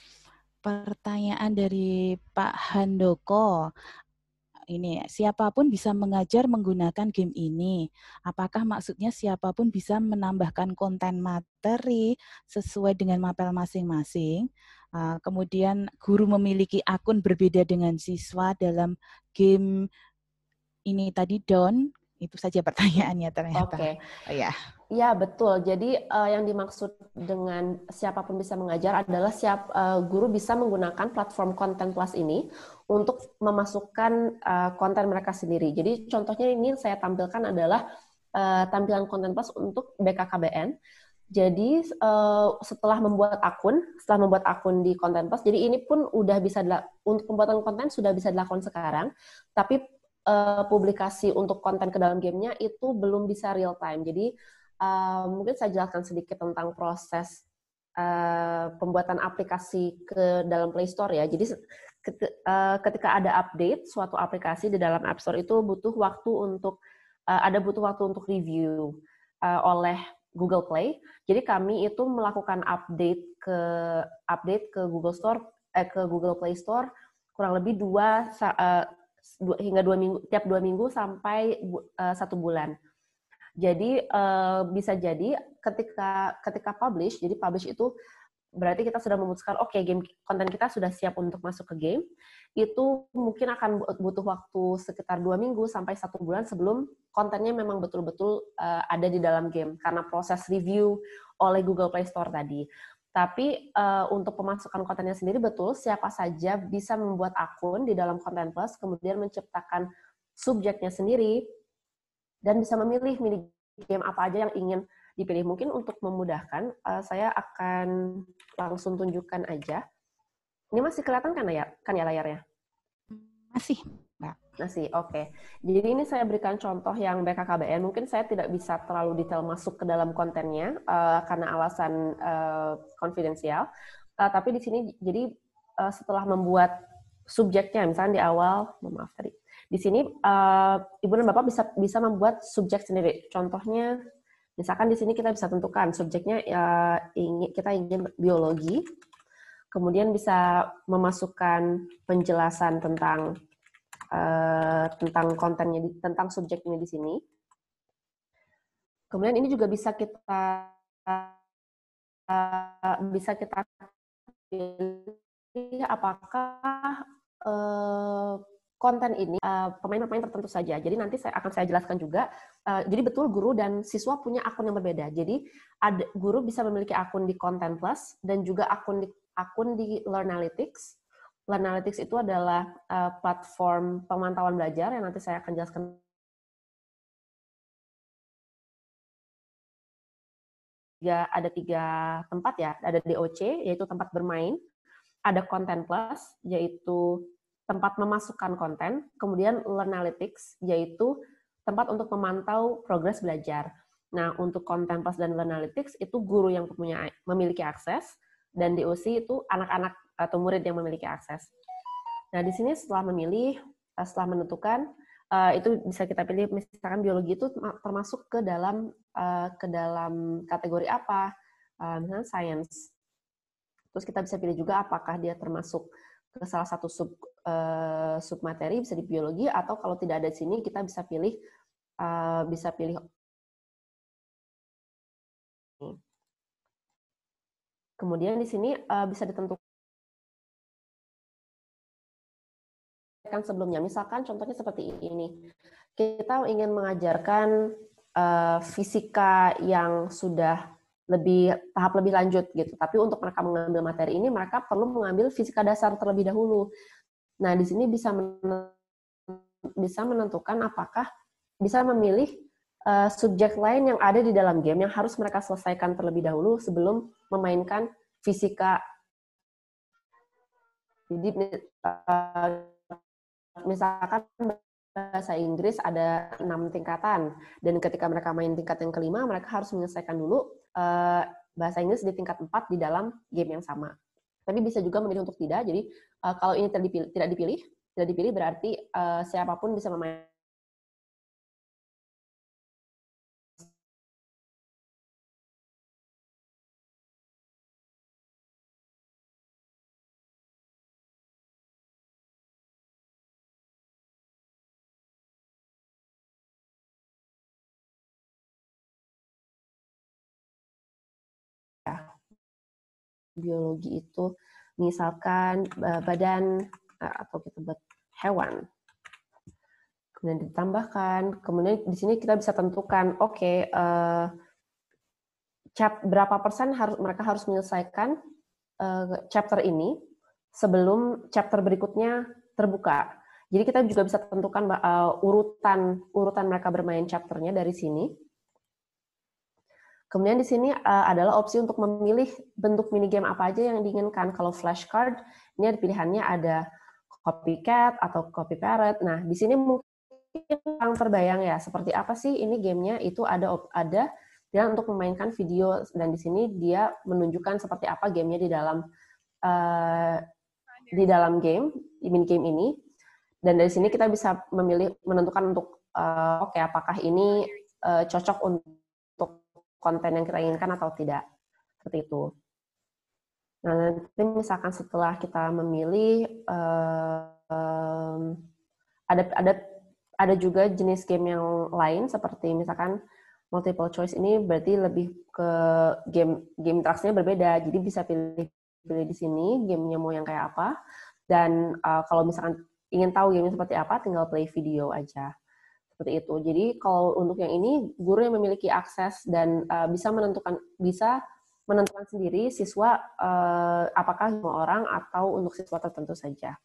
pertanyaan dari Pak Handoko. Ini siapapun bisa mengajar menggunakan game ini. Apakah maksudnya siapapun bisa menambahkan konten materi sesuai dengan mapel masing-masing? Kemudian guru memiliki akun berbeda dengan siswa dalam game ini tadi Dawn Itu saja pertanyaannya ternyata. Oke. Oh, ya. Ya, betul. Jadi yang dimaksud dengan siapapun bisa mengajar adalah guru bisa menggunakan platform Content Plus ini untuk memasukkan konten mereka sendiri. Jadi contohnya ini saya tampilkan adalah tampilan Content Plus untuk BKKBN. Jadi setelah membuat akun di Content Plus, jadi ini pun udah bisa untuk pembuatan konten sudah bisa dilakukan sekarang, tapi publikasi untuk konten ke dalam gamenya itu belum bisa real time. Jadi mungkin saya jelaskan sedikit tentang proses pembuatan aplikasi ke dalam Play Store ya. Jadi ketika ada update suatu aplikasi di dalam App Store itu butuh waktu untuk review oleh Google Play. Jadi kami itu melakukan update ke Google Store ke Google Play Store kurang lebih hingga 2 minggu, tiap 2 minggu sampai 1 bulan. Jadi bisa jadi ketika publish, jadi publish itu berarti kita sudah memutuskan oke, game konten kita sudah siap untuk masuk ke game. Itu mungkin akan butuh waktu sekitar 2 minggu sampai 1 bulan sebelum kontennya memang betul-betul ada di dalam game karena proses review oleh Google Play Store tadi. Tapi untuk pemasukan kontennya sendiri betul siapa saja bisa membuat akun di dalam Content Plus, kemudian menciptakan subjeknya sendiri dan bisa memilih mini game apa aja yang ingin dipilih. Mungkin untuk memudahkan, saya akan langsung tunjukkan aja. Ini masih kelihatan kan ya layarnya? Masih, Mbak. Masih, oke. Jadi ini saya berikan contoh yang BKKBN. Mungkin saya tidak bisa terlalu detail masuk ke dalam kontennya karena alasan konfidensial. Tapi di sini, jadi setelah membuat subjeknya, misalnya di awal, maaf tadi, di sini Ibu dan Bapak bisa membuat subjek sendiri. Contohnya, misalkan di sini kita bisa tentukan subjeknya kita ingin biologi, kemudian bisa memasukkan penjelasan tentang kontennya, tentang subjeknya di sini. Kemudian ini juga bisa kita pilih apakah konten ini pemain-pemain tertentu saja. Jadi nanti akan saya jelaskan juga. Jadi betul guru dan siswa punya akun yang berbeda. Jadi guru bisa memiliki akun di Content Plus dan juga akun di Learnalytics. Learnalytics itu adalah platform pemantauan belajar yang nanti saya akan jelaskan. Ada 3 tempat ya. Ada DOC, yaitu tempat bermain. Ada Content Plus, yaitu tempat memasukkan konten, kemudian Learnalytics, yaitu tempat untuk memantau progres belajar. Nah, untuk Content Plus dan Learnalytics, itu guru yang memiliki akses, dan DOC itu anak-anak atau murid yang memiliki akses. Nah, di sini setelah menentukan, itu bisa kita pilih, misalkan biologi itu termasuk ke dalam kategori apa, misalnya science. Terus kita bisa pilih juga apakah dia termasuk ke salah satu submateri, bisa di biologi, atau kalau tidak ada di sini kita bisa pilih kemudian di sini bisa ditentukan sebelumnya. Misalkan contohnya seperti ini, kita ingin mengajarkan fisika yang sudah tahap lebih lanjut gitu. Tapi untuk mereka mengambil materi ini, mereka perlu mengambil fisika dasar terlebih dahulu. Nah, di sini bisa menentukan apakah bisa memilih subjek lain yang ada di dalam game yang harus mereka selesaikan terlebih dahulu sebelum memainkan fisika. Jadi misalkan bahasa Inggris ada 6 tingkatan, dan ketika mereka main tingkat yang kelima, mereka harus menyelesaikan dulu bahasa Inggris di tingkat 4 di dalam game yang sama. Tapi bisa juga memilih untuk tidak. Jadi kalau ini tidak dipilih berarti siapapun bisa memainkan. Biologi itu misalkan badan atau kita buat hewan. kemudian ditambahkan, kemudian di sini kita bisa tentukan, berapa persen mereka harus menyelesaikan chapter ini sebelum chapter berikutnya terbuka. Jadi kita juga bisa tentukan urutan mereka bermain chapternya dari sini. Kemudian di sini adalah opsi untuk memilih bentuk minigame apa aja yang diinginkan. Kalau flashcard, ini pilihannya ada copycat atau copy parrot. Nah, di sini mungkin yang terbayang ya, seperti apa sih ini gamenya? Itu ada dia untuk memainkan video, dan di sini dia menunjukkan seperti apa gamenya di dalam game, minigame ini. Dan dari sini kita bisa menentukan untuk apakah ini cocok untuk konten yang kita inginkan atau tidak, seperti itu. Nah, nanti misalkan setelah kita memilih, ada juga jenis game yang lain, seperti misalkan multiple choice. Ini berarti lebih ke game interaksinya berbeda, jadi bisa pilih di sini gamenya mau yang kayak apa, dan kalau misalkan ingin tahu gamenya seperti apa, tinggal play video aja. Seperti itu. Jadi kalau untuk yang ini, guru yang memiliki akses dan bisa menentukan sendiri siswa apakah semua orang atau untuk siswa tertentu saja.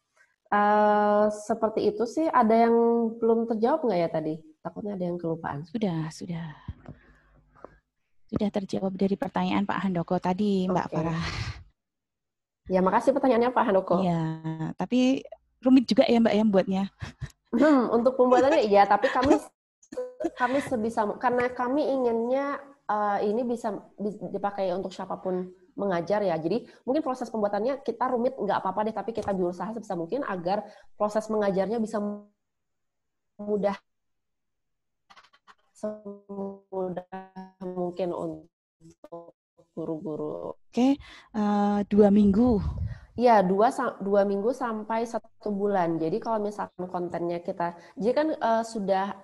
Seperti itu sih. Ada yang belum terjawab nggak ya tadi? Takutnya ada yang kelupaan. Sudah terjawab dari pertanyaan Pak Handoko tadi, Mbak Farah. Ya, makasih pertanyaannya Pak Handoko. Iya, tapi rumit juga ya Mbak yang buatnya. Untuk pembuatannya iya, tapi kami sebisa, karena kami inginnya ini bisa dipakai untuk siapapun mengajar ya. Jadi mungkin proses pembuatannya kita rumit, nggak apa-apa deh, tapi kita berusaha sebisa mungkin agar proses mengajarnya bisa semudah mungkin untuk guru-guru. Oke, 2 minggu. Iya, 2 minggu sampai 1 bulan. Jadi kalau misalkan kontennya jadi kan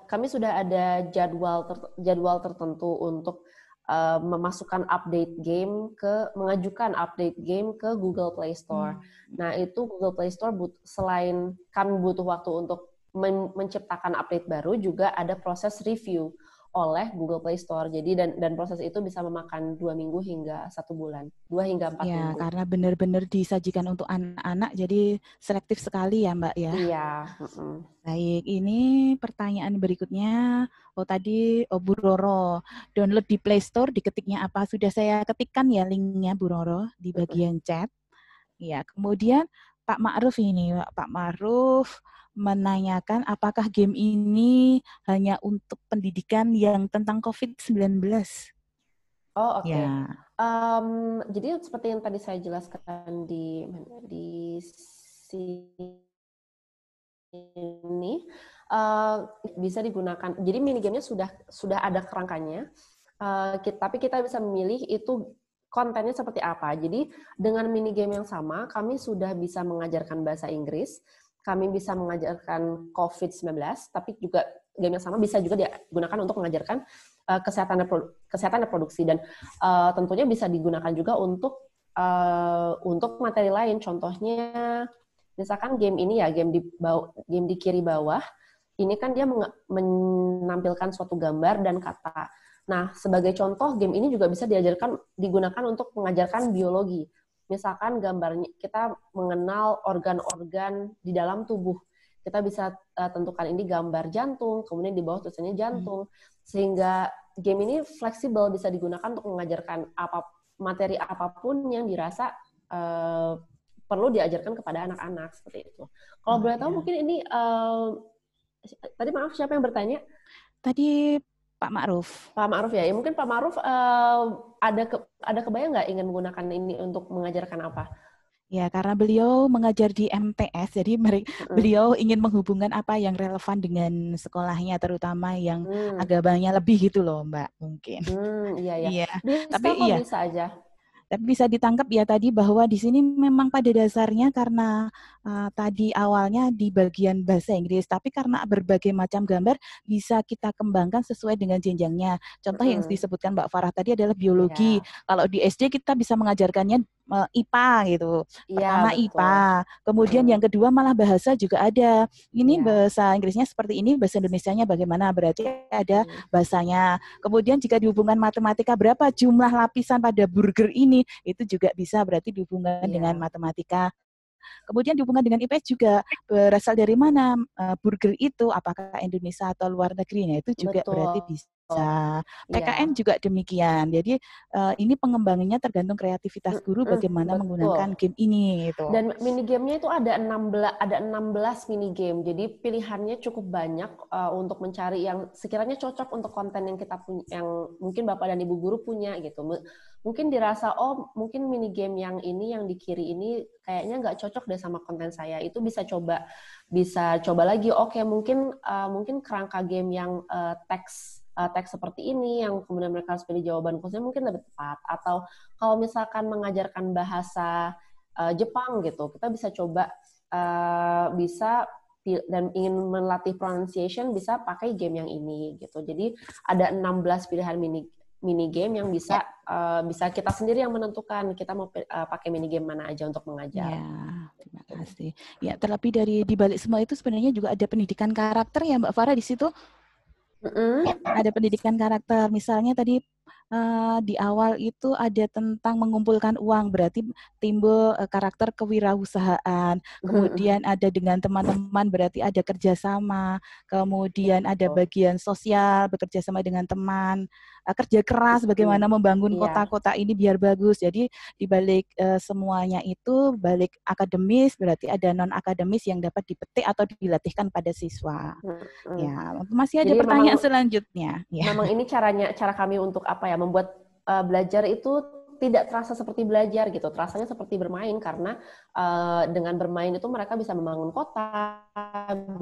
kami sudah ada jadwal tertentu untuk mengajukan update game ke Google Play Store. Nah, itu Google Play Store selain kami butuh waktu untuk menciptakan update baru, juga ada proses review oleh Google Play Store. Jadi dan proses itu bisa memakan 2 minggu hingga 1 bulan, 2 hingga 4 minggu. Ya, karena benar-benar disajikan untuk anak-anak, jadi selektif sekali ya Mbak ya. Iya. Baik, ini pertanyaan berikutnya. Tadi Bu Roro, download di Play Store, diketiknya apa? Sudah saya ketikkan ya linknya Bu Roro di bagian chat. Ya, kemudian Pak Ma'ruf ini, Pak Ma'ruf menanyakan apakah game ini hanya untuk pendidikan yang tentang COVID-19? Oh, oke. Ya. Jadi seperti yang tadi saya jelaskan di sini, bisa digunakan. Jadi minigamenya sudah ada kerangkanya, tapi kita bisa memilih itu kontennya seperti apa. Jadi dengan minigame yang sama, kami sudah bisa mengajarkan bahasa Inggris, kami bisa mengajarkan COVID-19, tapi juga game yang sama bisa juga digunakan untuk mengajarkan kesehatan reproduksi, dan tentunya bisa digunakan juga untuk materi lain. Contohnya, misalkan game ini ya, game di kiri bawah, ini kan dia menampilkan suatu gambar dan kata. Nah, sebagai contoh, game ini juga bisa digunakan untuk mengajarkan biologi. Misalkan gambarnya, kita mengenal organ-organ di dalam tubuh. Kita bisa tentukan ini gambar jantung, kemudian di bawah tulisannya jantung. Sehingga game ini fleksibel, bisa digunakan untuk mengajarkan materi apapun yang dirasa perlu diajarkan kepada anak-anak, seperti itu. Kalau boleh tahu mungkin ini, tadi maaf siapa yang bertanya? Tadi Pak Ma'ruf. Pak Ma'ruf ya. Mungkin Pak Ma'ruf ada kebayang nggak ingin menggunakan ini untuk mengajarkan apa? Ya, karena beliau mengajar di MTS, jadi beliau ingin menghubungkan apa yang relevan dengan sekolahnya, terutama yang agamanya lebih gitu loh, Mbak, mungkin. Iya. Bisa aja. Tapi bisa ditangkap ya tadi bahwa di sini memang pada dasarnya karena tadi awalnya di bagian bahasa Inggris, tapi karena berbagai macam gambar bisa kita kembangkan sesuai dengan jenjangnya. Contoh yang disebutkan Mbak Farah tadi adalah biologi. Kalau di SD kita bisa mengajarkannya IPA gitu. Iya, Pertama betul. IPA, kemudian yang kedua malah bahasa juga ada. Ini Iya. bahasa Inggrisnya seperti ini, bahasa Indonesianya bagaimana? Berarti ada bahasanya. Kemudian jika dihubungkan matematika, berapa jumlah lapisan pada burger ini? Itu juga bisa berarti dihubungkan dengan matematika. Kemudian dihubungkan dengan IPS juga berasal dari mana burger itu, apakah Indonesia atau luar negeri? Nah, itu juga berarti bisa. PKN juga demikian. Jadi ini pengembangannya tergantung kreativitas guru bagaimana menggunakan game ini gitu. Dan mini game-nya itu ada 16 mini game. Jadi pilihannya cukup banyak untuk mencari yang sekiranya cocok untuk konten yang kita punya, yang mungkin Bapak dan Ibu guru punya gitu. Mungkin dirasa mungkin mini game yang ini yang di kiri ini kayaknya nggak cocok deh sama konten saya. Itu bisa coba lagi. Oke, mungkin kerangka game yang teks seperti ini yang kemudian mereka harus pilih jawaban khususnya mungkin lebih tepat. Atau kalau misalkan mengajarkan bahasa Jepang gitu, kita bisa coba dan ingin melatih pronunciation bisa pakai game yang ini gitu. Jadi ada 16 pilihan mini game yang bisa kita sendiri yang menentukan kita mau pakai mini game mana aja untuk mengajar. Ya, terima kasih. Ya, terlebih dari di balik semua itu sebenarnya juga ada pendidikan karakter ya Mbak Farah di situ. Ada pendidikan karakter. Misalnya tadi di awal itu ada tentang mengumpulkan uang, berarti timbul karakter kewirausahaan. Kemudian ada dengan teman-teman, berarti ada kerjasama. Kemudian ada bagian sosial, bekerja sama dengan teman. Kerja keras, bagaimana membangun kota-kota ini biar bagus. Jadi di balik semuanya itu, balik akademis, berarti ada non-akademis yang dapat dipetik atau dilatihkan pada siswa. Ya, masih ada pertanyaan selanjutnya. Ya. Memang ini cara kami untuk membuat belajar itu tidak terasa seperti belajar gitu, terasanya seperti bermain karena dengan bermain itu mereka bisa membangun kota,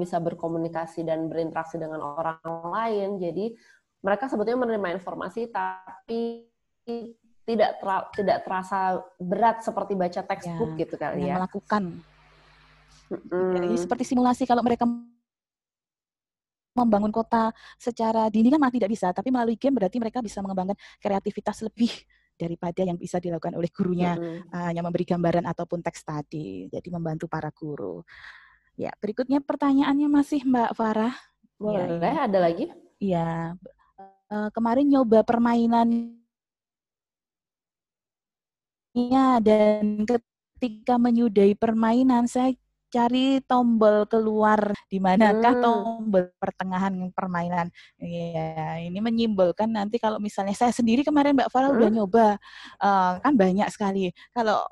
bisa berkomunikasi dan berinteraksi dengan orang lain. Jadi mereka sebetulnya menerima informasi tapi tidak terasa berat seperti baca textbook gitu kali ya. Melakukan. Jadi seperti simulasi kalau mereka membangun kota secara dini kan malah tidak bisa, tapi melalui game berarti mereka bisa mengembangkan kreativitas lebih daripada yang bisa dilakukan oleh gurunya, hanya memberi gambaran ataupun teks tadi. Jadi membantu para guru. Ya, berikutnya pertanyaannya masih Mbak Farah. Boleh, ada lagi? Iya. Kemarin nyoba permainan dan ketika menyudahi permainan saya cari tombol keluar di manakah tombol pertengahan permainan. Ya, ini menyimbolkan nanti kalau misalnya saya sendiri kemarin Mbak Farah udah nyoba, kan banyak sekali. Kalau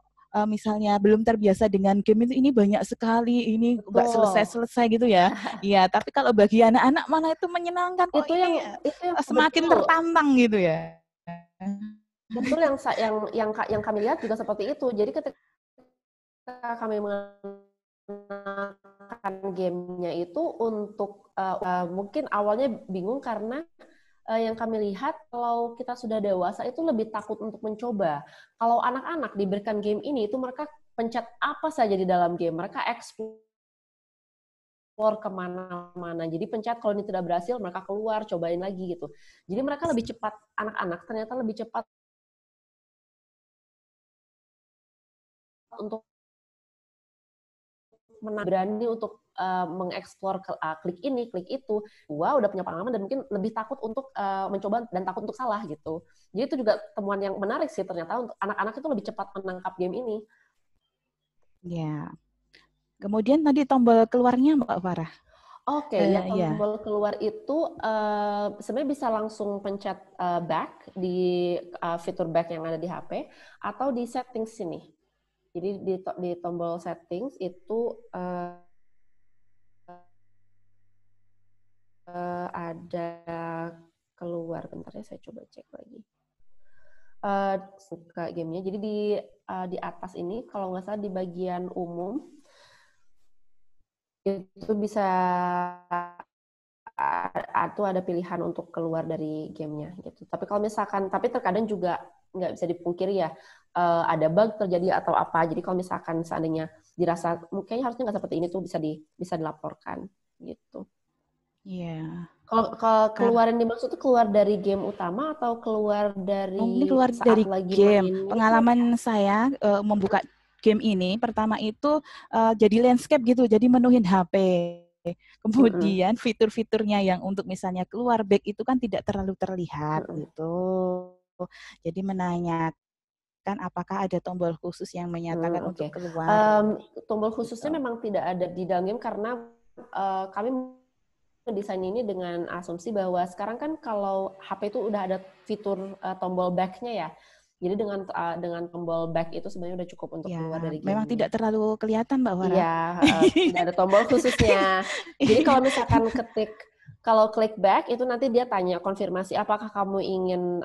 misalnya belum terbiasa dengan game itu ini banyak sekali, ini nggak selesai gitu ya. Iya, tapi kalau bagi anak-anak malah itu menyenangkan kok, itu yang semakin tertantang gitu ya. Betul, yang kami lihat juga seperti itu. Jadi ketika kami mengenalkan gamenya itu untuk mungkin awalnya bingung karena yang kami lihat kalau kita sudah dewasa itu lebih takut untuk mencoba. Kalau anak-anak diberikan game ini itu mereka pencet apa saja di dalam game, mereka explore kemana-mana. Jadi pencet kalau ini tidak berhasil mereka keluar cobain lagi gitu. Jadi mereka lebih cepat, anak-anak ternyata lebih cepat untuk berani untuk mengeksplor klik ini, klik itu. Udah punya pengalaman dan mungkin lebih takut untuk mencoba dan takut untuk salah gitu. Jadi itu juga temuan yang menarik sih ternyata untuk anak-anak itu lebih cepat menangkap game ini. Ya. Kemudian tadi tombol keluarnya Mbak Farah. Oke, tombol keluar itu sebenarnya bisa langsung pencet back di fitur back yang ada di HP atau di settings sini. Jadi di tombol settings itu ada keluar. Bentar ya, saya coba cek lagi. Suka gamenya. Jadi di atas ini, kalau nggak salah di bagian umum itu bisa ada pilihan untuk keluar dari gamenya gitu. Tapi kalau misalkan, tapi terkadang juga nggak bisa dipungkiri ya, ada bug terjadi atau apa. Jadi kalau misalkan seandainya dirasa kayaknya harusnya nggak seperti ini tuh bisa dilaporkan gitu. Iya. Kalau keluar yang dimaksud itu keluar dari game utama atau keluar Mungkin dari keluar saat dari lagi game. main itu? Pengalaman saya membuka game ini, pertama itu jadi landscape gitu, jadi menuhin HP. Kemudian fitur-fiturnya yang untuk misalnya keluar back itu kan tidak terlalu terlihat gitu. Jadi menanyakan apakah ada tombol khusus yang menyatakan untuk Oke. keluar. Tombol khususnya Gitu. memang tidak ada di dalam game karena kami mendesain ini dengan asumsi bahwa sekarang kan kalau HP itu udah ada fitur tombol back-nya ya. Jadi dengan tombol back itu sebenarnya udah cukup untuk Ya, keluar dari game. memang tidak terlalu kelihatan Mbak Farah. Iya, tidak ada tombol khususnya. Jadi kalau misalkan kalau klik back itu nanti dia tanya konfirmasi apakah kamu ingin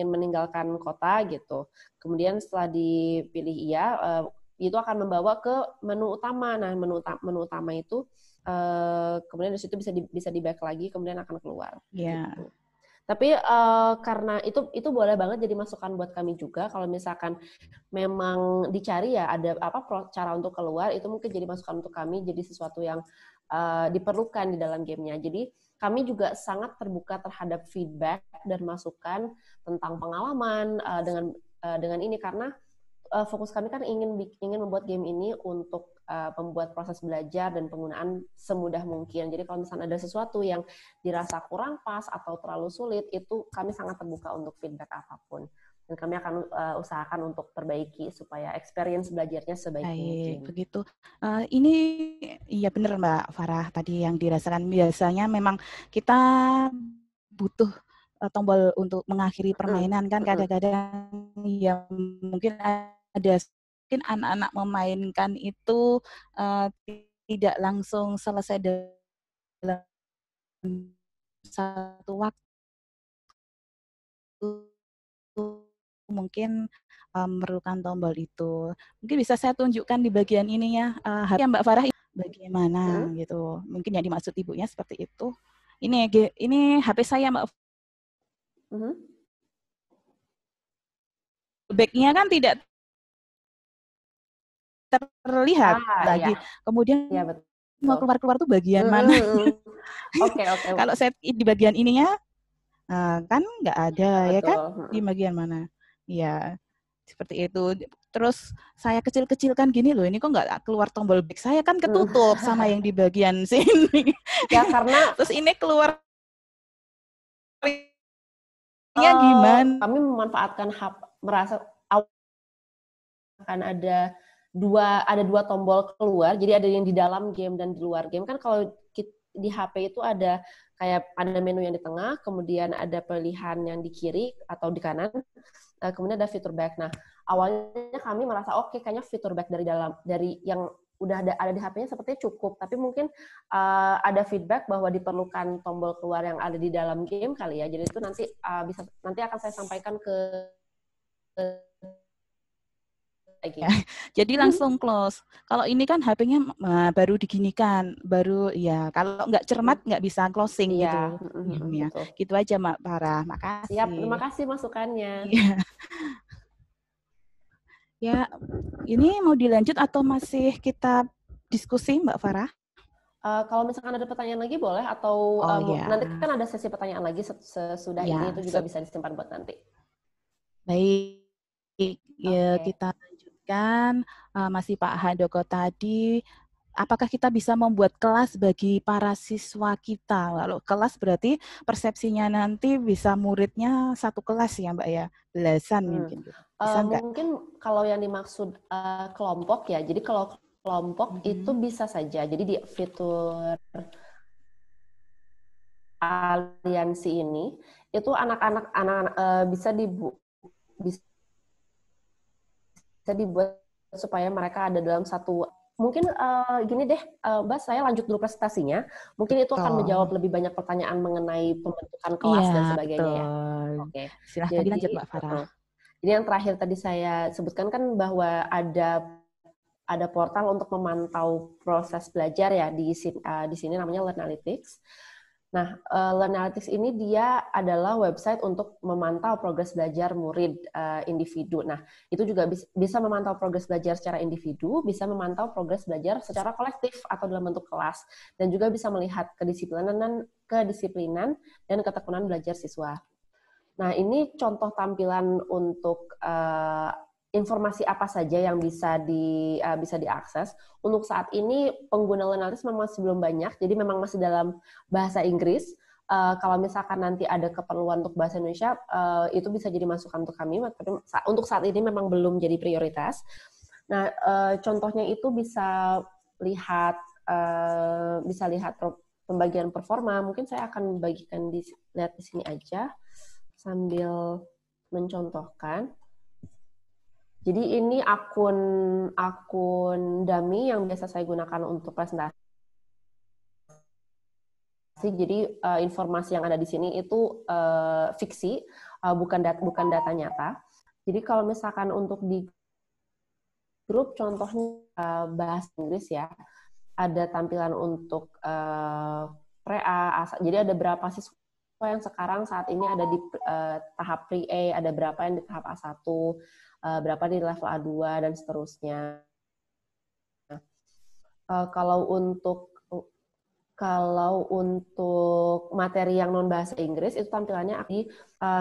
meninggalkan kota gitu. Kemudian setelah dipilih iya, itu akan membawa ke menu utama. Nah, menu utama itu kemudian di situ bisa di back lagi, kemudian akan keluar. Ya. Gitu. Tapi karena itu boleh banget jadi masukan buat kami juga. Kalau misalkan memang dicari ya ada cara untuk keluar, itu mungkin jadi masukan untuk kami, jadi sesuatu yang diperlukan di dalam gamenya. Jadi kami juga sangat terbuka terhadap feedback dan masukan tentang pengalaman dengan ini karena fokus kami kan ingin membuat game ini untuk membuat proses belajar dan penggunaan semudah mungkin. Jadi kalau misalnya ada sesuatu yang dirasa kurang pas atau terlalu sulit, itu kami sangat terbuka untuk feedback apapun. Dan kami akan usahakan untuk perbaiki supaya experience belajarnya sebaik mungkin. Begitu. Ini iya benar Mbak Farah tadi yang dirasakan. Biasanya memang kita butuh tombol untuk mengakhiri permainan kan kadang-kadang ya mungkin mungkin anak-anak memainkan itu tidak langsung selesai dalam satu waktu, mungkin memerlukan tombol itu. Mungkin bisa saya tunjukkan di bagian ininya, Mbak Farah bagaimana gitu. Mungkin yang dimaksud ibunya seperti itu. Ini HP saya Mbak. Back-nya kan tidak terlihat lagi. Iya. Kemudian ya, betul. mau keluar tuh bagian mana? Oke. Kalau saya di bagian ininya kan nggak ada ya kan? Di bagian mana? Ya seperti itu. Terus saya kecil-kecilkan gini loh, ini kok nggak keluar tombol back, saya kan ketutup sama yang di bagian sini. Ya karena terus ini keluar gimana? Kami memanfaatkan merasa akan ada dua tombol keluar, jadi ada yang di dalam game dan di luar game. Kan kalau di HP itu ada menu yang di tengah, kemudian ada pilihan yang di kiri atau di kanan, kemudian ada fitur back. Nah, awalnya kami merasa oke, kayaknya fitur back dari yang udah ada di HP-nya sepertinya cukup, tapi mungkin ada feedback bahwa diperlukan tombol keluar yang ada di dalam game kali ya. Jadi itu nanti akan saya sampaikan ke ya. Jadi langsung close. Kalau ini kan HP-nya baru diginikan, baru ya kalau nggak cermat nggak bisa closing gitu. Ya, gitu aja Mbak Farah. Makasih. Siap, terima kasih masukannya. Ya, ini mau dilanjut atau masih kita diskusi Mbak Farah? Kalau misalkan ada pertanyaan lagi boleh atau nanti kan ada sesi pertanyaan lagi sesudah ini itu juga bisa disimpan buat nanti. Baik, ya kita lanjutkan. Masih Pak Handoko tadi, apakah kita bisa membuat kelas bagi para siswa kita? Kalau kelas berarti persepsinya nanti bisa muridnya satu kelas ya Mbak ya, belasan mungkin. Bisa mungkin kalau yang dimaksud kelompok ya, jadi kalau kelompok itu bisa saja. Jadi di fitur aliansi ini itu anak-anak bisa dibuat supaya mereka ada dalam satu. Mungkin gini deh, Mbak, saya lanjut dulu presentasinya. Mungkin itu akan menjawab lebih banyak pertanyaan mengenai pembentukan kelas dan sebagainya ya. Oke. Silahkan dilanjut Mbak Farah. Jadi yang terakhir tadi saya sebutkan kan bahwa ada portal untuk memantau proses belajar ya di sini namanya Learnalytics. Nah, Learnalytics ini dia adalah website untuk memantau progres belajar murid individu. Nah, itu juga bisa memantau progres belajar secara individu, bisa memantau progres belajar secara kolektif atau dalam bentuk kelas, dan juga bisa melihat kedisiplinan dan ketekunan belajar siswa. Nah, ini contoh tampilan untuk informasi apa saja yang bisa diakses. Untuk saat ini pengguna Learnalytics memang masih belum banyak, jadi memang masih dalam bahasa Inggris. Kalau misalkan nanti ada keperluan untuk bahasa Indonesia, itu bisa jadi masukan untuk kami. Tapi untuk saat ini memang belum jadi prioritas. Nah, contohnya itu bisa lihat pembagian performa. Mungkin saya akan bagikan lihat di sini aja sambil mencontohkan. Jadi ini akun dummy yang biasa saya gunakan untuk presentasi. Jadi informasi yang ada di sini itu fiksi, bukan data nyata. Jadi kalau misalkan untuk di grup contohnya bahasa Inggris ya, ada tampilan untuk pre-A. Jadi ada berapa siswa yang sekarang saat ini ada di tahap pre-A, ada berapa yang di tahap A1, berapa di level A2, dan seterusnya. Kalau untuk materi yang non bahasa Inggris itu tampilannya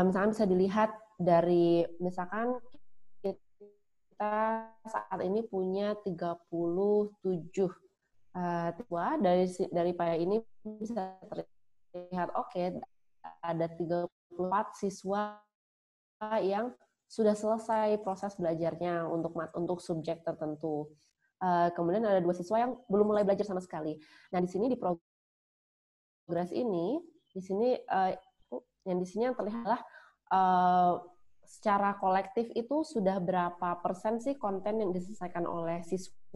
misalkan bisa dilihat dari misalkan kita saat ini punya 37 siswa dari PAYA ini bisa terlihat ada 34 siswa yang sudah selesai proses belajarnya untuk subjek tertentu. Kemudian ada 2 siswa yang belum mulai belajar sama sekali. Nah, di sini di progres ini, yang terlihat adalah secara kolektif itu sudah berapa persen sih konten yang diselesaikan oleh siswanya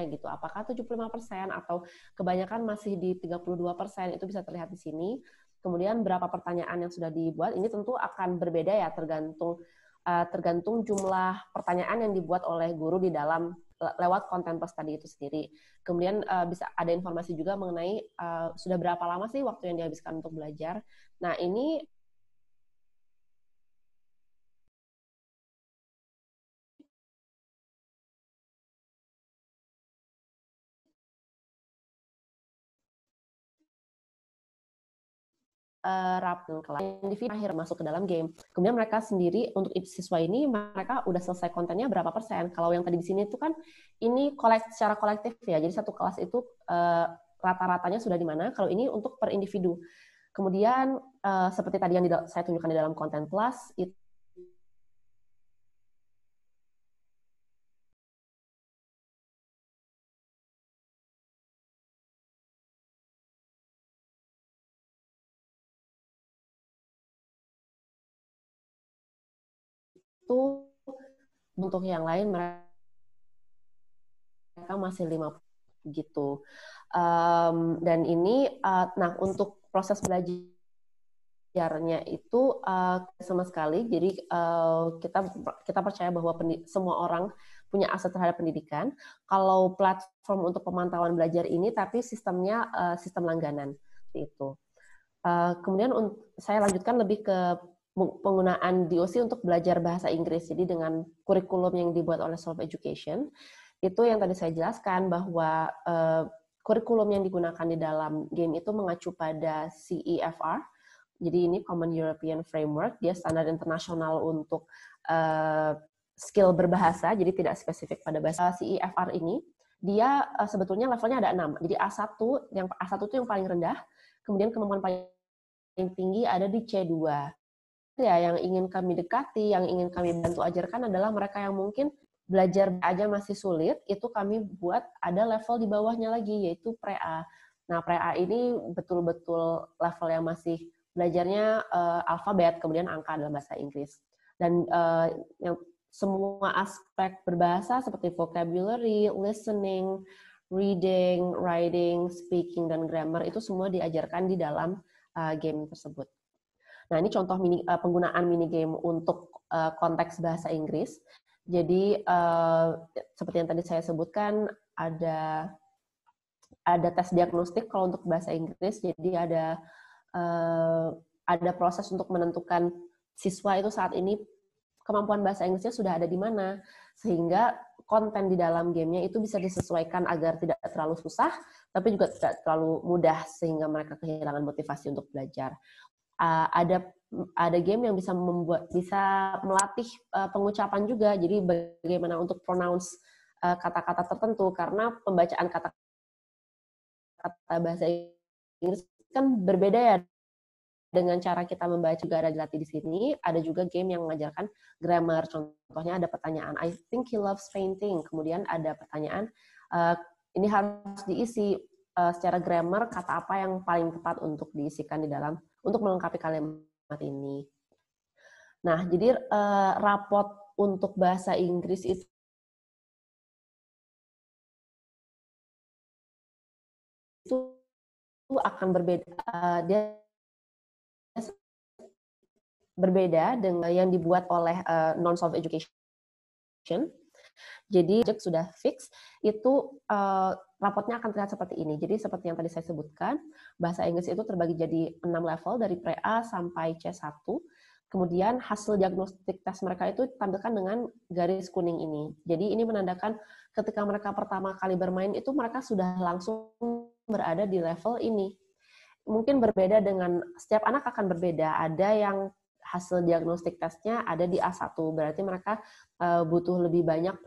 gitu. Apakah 75% atau kebanyakan masih di 32%, itu bisa terlihat di sini. Kemudian berapa pertanyaan yang sudah dibuat, ini tentu akan berbeda ya tergantung jumlah pertanyaan yang dibuat oleh guru di dalam lewat konten plus tadi itu sendiri. Kemudian bisa ada informasi juga mengenai sudah berapa lama sih waktu yang dihabiskan untuk belajar. Nah, ini individu akhir masuk ke dalam game. Kemudian mereka sendiri untuk siswa ini mereka udah selesai kontennya berapa persen. Kalau yang tadi di sini itu kan ini secara kolektif ya. Jadi satu kelas itu rata-ratanya sudah di mana. Kalau ini untuk per individu. Kemudian seperti tadi yang saya tunjukkan di dalam konten plus itu untuk yang lain mereka masih 50 gitu. Dan ini nah untuk proses belajarnya itu sama sekali. Jadi kita percaya bahwa semua orang punya akses terhadap pendidikan. Kalau platform untuk pemantauan belajar ini tapi sistemnya sistem langganan itu. Kemudian saya lanjutkan lebih ke penggunaan DOC untuk belajar bahasa Inggris. Jadi dengan kurikulum yang dibuat oleh Solve Education, itu yang tadi saya jelaskan bahwa kurikulum yang digunakan di dalam game itu mengacu pada CEFR. Jadi ini Common European Framework, dia standar internasional untuk skill berbahasa, jadi tidak spesifik pada bahasa. CEFR ini, dia sebetulnya levelnya ada 6. Jadi A1 itu yang paling rendah, kemudian kemampuan paling tinggi ada di C2. Ya, yang ingin kami dekati, yang ingin kami bantu ajarkan adalah mereka yang mungkin belajar aja masih sulit, itu kami buat ada level di bawahnya lagi, yaitu pre-A. Nah, pre-A ini betul-betul level yang masih belajarnya alfabet, kemudian angka dalam bahasa Inggris. Dan yang semua aspek berbahasa seperti vocabulary, listening, reading, writing, speaking, dan grammar, itu semua diajarkan di dalam game tersebut. Nah, ini contoh penggunaan mini game untuk konteks bahasa Inggris. Jadi, seperti yang tadi saya sebutkan, ada ada tes diagnostik kalau untuk bahasa Inggris, jadi ada proses untuk menentukan siswa itu saat ini kemampuan bahasa Inggrisnya sudah ada di mana, sehingga konten di dalam gamenya itu bisa disesuaikan agar tidak terlalu susah, tapi juga tidak terlalu mudah sehingga mereka kehilangan motivasi untuk belajar. Ada game yang bisa melatih pengucapan juga, jadi bagaimana untuk pronounce kata-kata tertentu, karena pembacaan kata-kata bahasa Inggris kan berbeda ya dengan cara kita membaca. Juga ada dilatih di sini. Ada juga game yang mengajarkan grammar. Contohnya ada pertanyaan, I think he loves painting. Kemudian ada pertanyaan, ini harus diisi secara grammar, kata apa yang paling tepat untuk diisikan di dalam, untuk melengkapi kalimat ini. Nah, jadi rapot untuk bahasa Inggris itu akan berbeda. Dia berbeda dengan yang dibuat oleh Non-Solve Education. Jadi sudah fix, itu rapotnya akan terlihat seperti ini. Jadi seperti yang tadi saya sebutkan, bahasa Inggris itu terbagi jadi 6 level dari pre-A sampai C1. Kemudian hasil diagnostik tes mereka itu ditampilkan dengan garis kuning ini. Jadi ini menandakan ketika mereka pertama kali bermain itu mereka sudah langsung berada di level ini. Mungkin berbeda dengan, setiap anak akan berbeda. Ada yang hasil diagnostik tesnya ada di A1, berarti mereka butuh lebih banyak,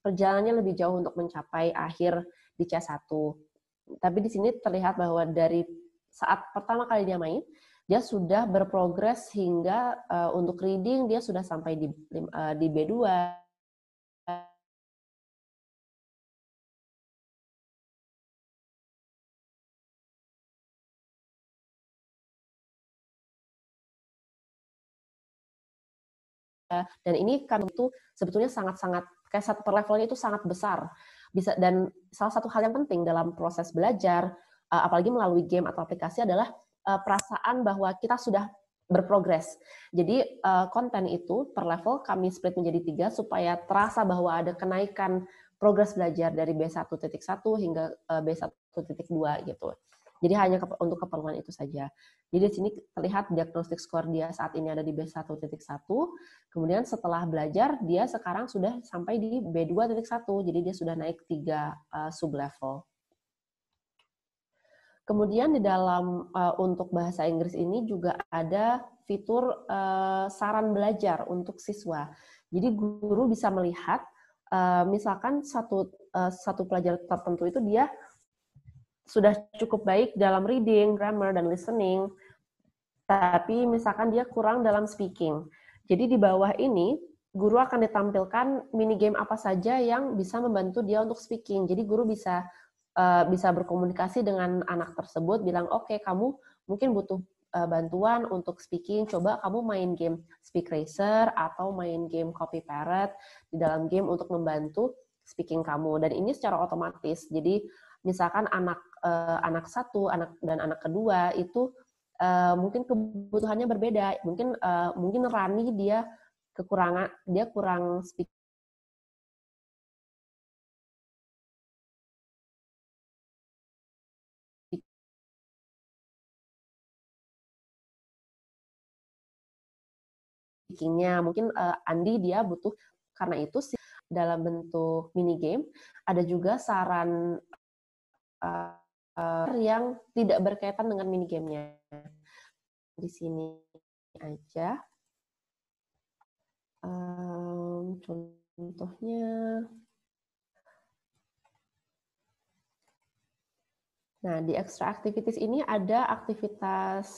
perjalanannya lebih jauh untuk mencapai akhir di C1. Tapi di sini terlihat bahwa dari saat pertama kali dia main, dia sudah berprogres hingga untuk reading dia sudah sampai di B2, dan ini kan itu sebetulnya sangat-sangat kayak satu per levelnya itu sangat besar. Dan salah satu hal yang penting dalam proses belajar, apalagi melalui game atau aplikasi, adalah perasaan bahwa kita sudah berprogres. Jadi konten itu per level kami split menjadi 3 supaya terasa bahwa ada kenaikan progres belajar dari B1.1 hingga B1.2 gitu. Jadi hanya untuk keperluan itu saja. Jadi di sini terlihat diagnostik skor dia saat ini ada di B1.1. Kemudian setelah belajar, dia sekarang sudah sampai di B2.1. Jadi dia sudah naik 3 sub-level. Kemudian di dalam untuk bahasa Inggris ini juga ada fitur saran belajar untuk siswa. Jadi guru bisa melihat, misalkan satu pelajar tertentu itu dia sudah cukup baik dalam reading, grammar, dan listening, tapi misalkan dia kurang dalam speaking. Jadi di bawah ini, guru akan ditampilkan mini game apa saja yang bisa membantu dia untuk speaking. Jadi guru bisa berkomunikasi dengan anak tersebut, bilang, oke, kamu mungkin butuh bantuan untuk speaking, coba kamu main game Speak Racer atau main game Copy Parrot di dalam game untuk membantu speaking kamu. Dan ini secara otomatis. Jadi misalkan anak satu, dan anak kedua itu mungkin kebutuhannya berbeda. Mungkin Rani dia kurang speakingnya. Mungkin Andi dia butuh, karena itu dalam bentuk mini game ada juga saran yang tidak berkaitan dengan mini game-nya. Di sini aja. Contohnya, nah di extra activities ini ada aktivitas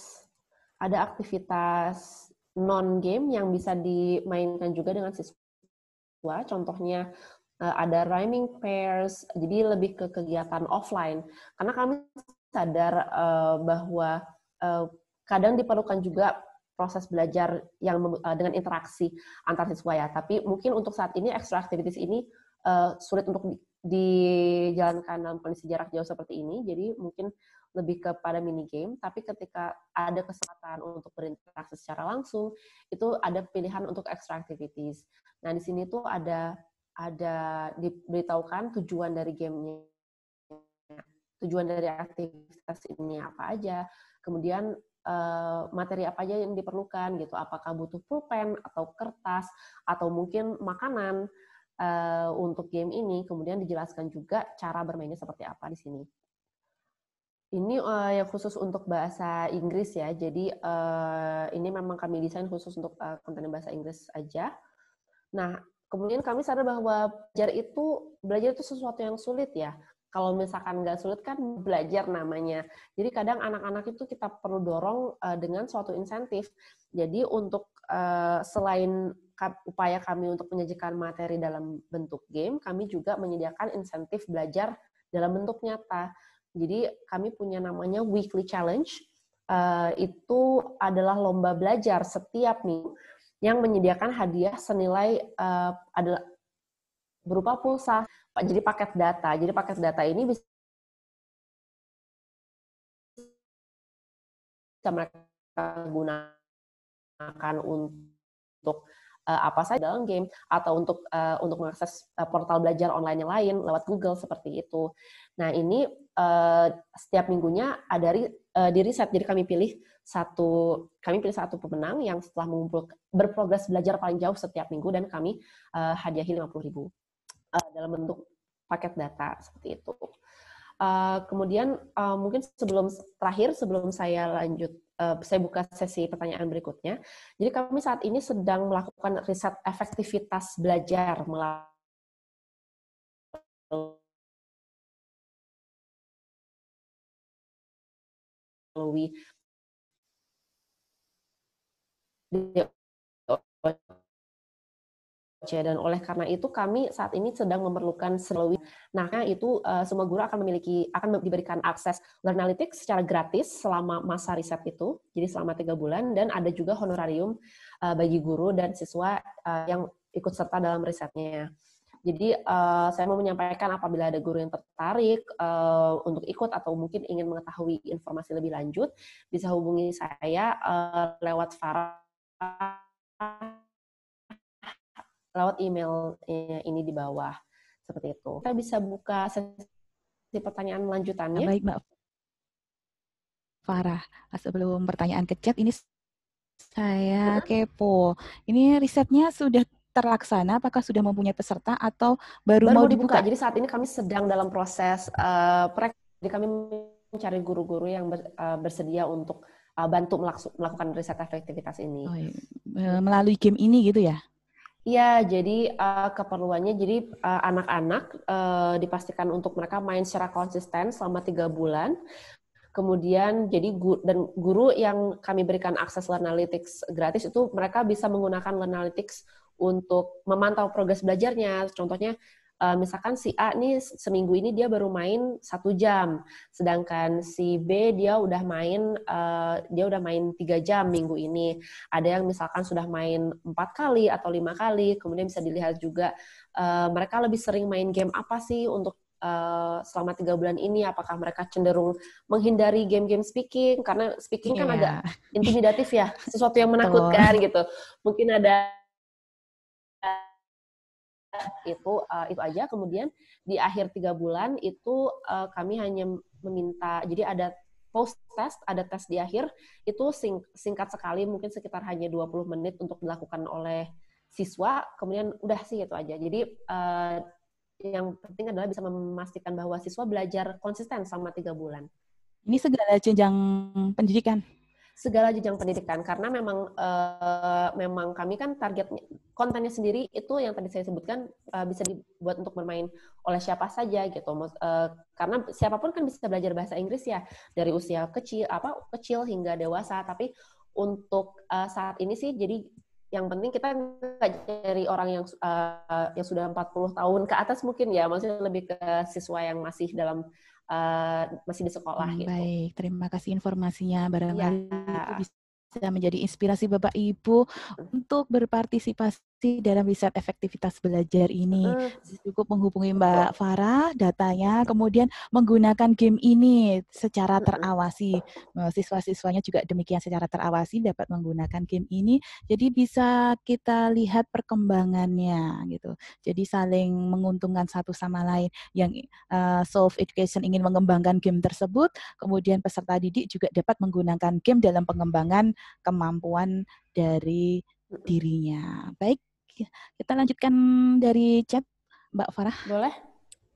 non-game yang bisa dimainkan juga dengan siswa. Contohnya ada rhyming pairs, jadi lebih ke kegiatan offline. Karena kami sadar bahwa kadang diperlukan juga proses belajar yang dengan interaksi antar siswa ya. Tapi mungkin untuk saat ini extra activities ini sulit untuk dijalankan dalam kondisi jarak jauh seperti ini. Jadi mungkin lebih kepada mini game. Tapi ketika ada kesempatan untuk berinteraksi secara langsung, itu ada pilihan untuk extra activities. Nah di sini tuh ada diberitahukan tujuan dari gamenya. tujuan dari aktivitas ini apa aja, kemudian materi apa aja yang diperlukan gitu, apakah butuh pulpen atau kertas atau mungkin makanan untuk game ini, kemudian dijelaskan juga cara bermainnya seperti apa di sini. Ini yang khusus untuk bahasa Inggris ya, jadi ini memang kami desain khusus untuk konten bahasa Inggris aja. Nah, kemudian kami sadar bahwa belajar itu sesuatu yang sulit ya. Kalau misalkan nggak sulit kan belajar namanya. Jadi kadang anak-anak itu kita perlu dorong dengan suatu insentif. Jadi untuk selain upaya kami untuk menyajikan materi dalam bentuk game, kami juga menyediakan insentif belajar dalam bentuk nyata. Jadi kami punya namanya weekly challenge. Itu adalah lomba belajar setiap minggu yang menyediakan hadiah senilai adalah berupa pulsa. Jadi paket data. Jadi paket data ini bisa mereka gunakan untuk apa saja dalam game atau untuk mengakses portal belajar online yang lain lewat Google seperti itu. Nah, ini setiap minggunya ada di riset. Jadi kami pilih satu pemenang yang setelah berprogres belajar paling jauh setiap minggu dan kami hadiahi 50.000 dalam bentuk paket data seperti itu. Kemudian mungkin sebelum saya lanjut, saya buka sesi pertanyaan berikutnya. Jadi kami saat ini sedang melakukan riset efektivitas belajar melalui dan oleh karena itu kami saat ini sedang memerlukan Learnalytics. Nah, itu semua guru akan diberikan akses Learnalytics secara gratis selama masa riset itu, jadi selama 3 bulan, dan ada juga honorarium bagi guru dan siswa yang ikut serta dalam risetnya. Jadi saya mau menyampaikan apabila ada guru yang tertarik untuk ikut atau mungkin ingin mengetahui informasi lebih lanjut, bisa hubungi saya lewat Farah lewat email ini di bawah, seperti itu. Kita bisa buka sesi pertanyaan lanjutannya. Baik, Mbak Farah. Sebelum pertanyaan ke chat, ini saya kepo. Ini risetnya sudah terlaksana, apakah sudah mempunyai peserta atau baru mau dibuka? Jadi saat ini kami sedang dalam proses jadi kami mencari guru-guru yang bersedia untuk bantu melakukan riset efektivitas ini. Oh, iya. Melalui game ini gitu ya? Iya, jadi keperluannya anak-anak dipastikan untuk mereka main secara konsisten selama 3 bulan. Kemudian jadi guru yang kami berikan akses Learnalytics gratis itu mereka bisa menggunakan Learnalytics untuk memantau progres belajarnya. Contohnya misalkan si A nih seminggu ini dia baru main 1 jam, sedangkan si B dia udah main 3 jam minggu ini. Ada yang misalkan sudah main 4 kali atau 5 kali, kemudian bisa dilihat juga mereka lebih sering main game apa sih untuk selama 3 bulan ini, apakah mereka cenderung menghindari game-game speaking, karena speaking kan agak intimidatif ya, sesuatu yang menakutkan gitu. Mungkin ada itu aja. Kemudian di akhir 3 bulan itu kami hanya meminta, jadi ada post test, ada tes di akhir, itu singkat sekali, mungkin sekitar hanya 20 menit untuk dilakukan oleh siswa, kemudian udah sih itu aja. Jadi yang penting adalah bisa memastikan bahwa siswa belajar konsisten selama 3 bulan. Ini segala jenjang pendidikan? Segala jenjang pendidikan, karena memang kami kan targetnya, kontennya sendiri itu yang tadi saya sebutkan bisa dibuat untuk bermain oleh siapa saja gitu. Karena siapapun kan bisa belajar bahasa Inggris ya, dari usia kecil hingga dewasa. Tapi untuk saat ini sih, jadi yang penting kita nggak cari orang yang sudah 40 tahun ke atas mungkin ya, maksudnya lebih ke siswa yang masih masih di sekolah gitu. Baik, terima kasih informasinya. Barangkali itu bisa menjadi inspirasi Bapak Ibu untuk berpartisipasi dalam riset efektivitas belajar ini. Cukup menghubungi Mbak Farah datanya, kemudian menggunakan game ini secara terawasi. Siswa-siswanya juga demikian secara terawasi dapat menggunakan game ini. Jadi bisa kita lihat perkembangannya gitu. Jadi saling menguntungkan satu sama lain. Yang Solve Education ingin mengembangkan game tersebut, kemudian peserta didik juga dapat menggunakan game dalam pengembangan kemampuan dari dirinya. Baik, kita lanjutkan dari chat, Mbak Farah. Boleh?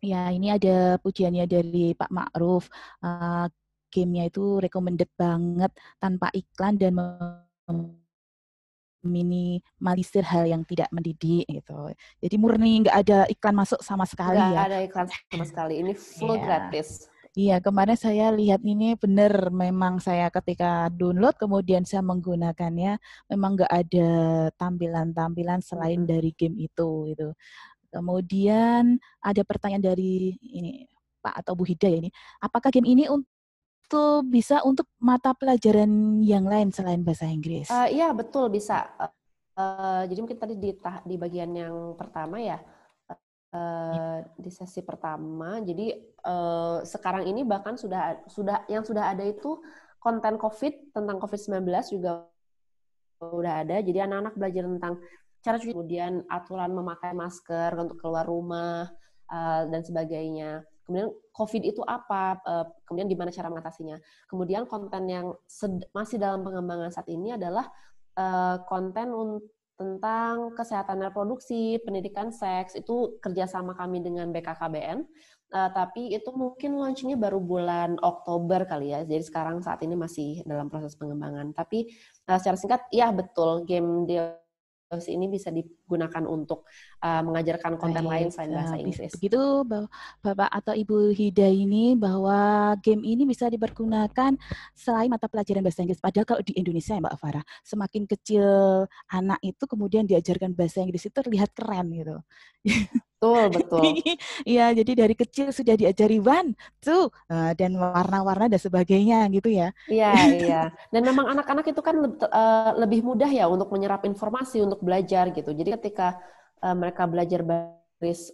Ya, ini ada pujiannya dari Pak Ma'ruf. Gamenya itu recommended banget, tanpa iklan dan minimalisir hal yang tidak mendidik gitu. Jadi murni nggak ada iklan masuk sama sekali Nggak ya. ada iklan sama sekali. Ini full gratis. Iya, kemarin saya lihat ini benar, memang saya ketika download kemudian saya menggunakannya, memang nggak ada tampilan-tampilan selain dari game itu gitu. Kemudian ada pertanyaan dari ini Pak atau Bu Hida ya ini, apakah game ini bisa untuk mata pelajaran yang lain selain bahasa Inggris? Iya betul bisa. Jadi mungkin tadi di bagian yang pertama ya. Di sesi pertama, jadi sekarang ini bahkan sudah ada itu konten COVID tentang COVID-19 juga udah ada. Jadi anak-anak belajar tentang cara cuci, kemudian aturan memakai masker untuk keluar rumah dan sebagainya. Kemudian COVID itu apa? Kemudian gimana cara mengatasinya? Kemudian konten yang masih dalam pengembangan saat ini adalah konten tentang kesehatan reproduksi, pendidikan seks, itu kerjasama kami dengan BKKBN, tapi itu mungkin launching-nya baru bulan Oktober kali ya, jadi sekarang saat ini masih dalam proses pengembangan. Tapi secara singkat, ya betul, game DOS ini bisa digunakan untuk mengajarkan konten lain selain bahasa Inggris. Begitu Bapak atau Ibu Hida ini, bahwa game ini bisa dipergunakan selain mata pelajaran bahasa Inggris. Padahal kalau di Indonesia ya Mbak Farah, semakin kecil anak itu kemudian diajarkan bahasa Inggris itu terlihat keren gitu. Betul. Iya, jadi dari kecil sudah diajari 1, 2, dan warna-warna dan sebagainya gitu ya. Iya. Dan memang anak-anak itu kan lebih mudah ya untuk menyerap informasi, untuk belajar gitu. Jadi ketika mereka belajar baris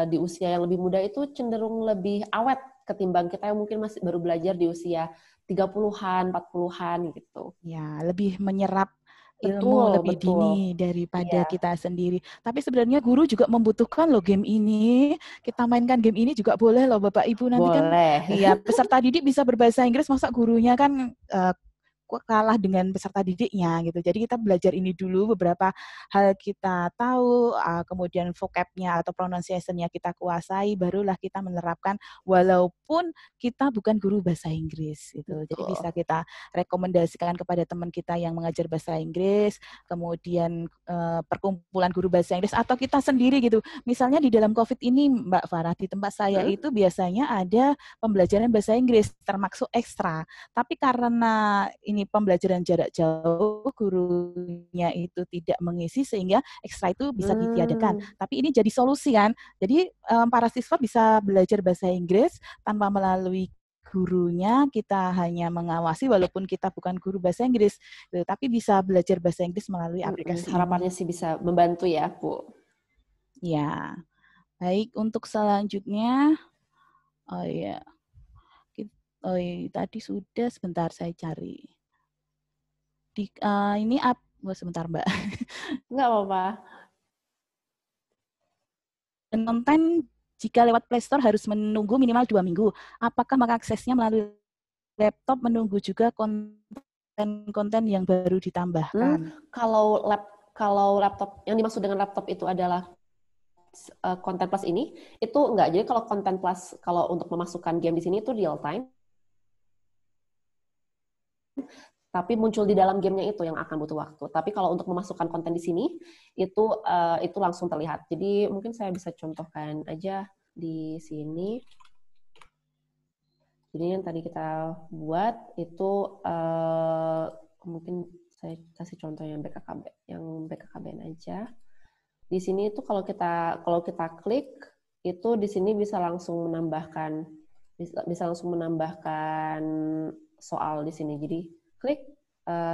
di usia yang lebih muda itu cenderung lebih awet ketimbang kita yang mungkin masih baru belajar di usia 30-an, 40-an gitu. Ya, lebih menyerap ilmu lebih dini daripada kita sendiri. Tapi sebenarnya guru juga membutuhkan loh game ini. Kita mainkan game ini juga boleh loh Bapak Ibu, nanti kan. Iya, peserta didik bisa berbahasa Inggris, masa gurunya kan kalah dengan peserta didiknya gitu. Jadi kita belajar ini dulu, beberapa hal kita tahu, kemudian vocab-nya atau pronunciation-nya kita kuasai, barulah kita menerapkan walaupun kita bukan guru bahasa Inggris gitu. Jadi bisa kita rekomendasikan kepada teman kita yang mengajar bahasa Inggris, kemudian perkumpulan guru bahasa Inggris, atau kita sendiri gitu. Misalnya di dalam COVID ini Mbak Farah, di tempat saya itu biasanya ada pembelajaran bahasa Inggris termasuk ekstra. Tapi karena ini pembelajaran jarak jauh, gurunya itu tidak mengisi sehingga ekstra itu bisa ditiadakan. Tapi ini jadi solusi kan. Jadi para siswa bisa belajar bahasa Inggris tanpa melalui gurunya, kita hanya mengawasi walaupun kita bukan guru bahasa Inggris, tapi bisa belajar bahasa Inggris melalui aplikasi. Harapannya sih bisa membantu ya, Bu. Ya. Baik, untuk selanjutnya, tadi sudah, sebentar saya cari. Ini sebentar Mbak. Nggak apa-apa. Konten jika lewat Play Store harus menunggu minimal 2 minggu. Apakah mengaksesnya melalui laptop menunggu juga konten-konten yang baru ditambahkan? Kalau laptop, yang dimaksud dengan laptop itu adalah konten plus ini, itu enggak. Jadi kalau konten plus, kalau untuk memasukkan game di sini itu real time, tapi muncul di dalam gamenya itu yang akan butuh waktu. Tapi kalau untuk memasukkan konten di sini, itu langsung terlihat. Jadi mungkin saya bisa contohkan aja di sini. Jadi yang tadi kita buat itu mungkin saya kasih contoh yang BKKBN aja. Di sini itu kalau kita klik itu di sini bisa langsung menambahkan soal di sini. Jadi klik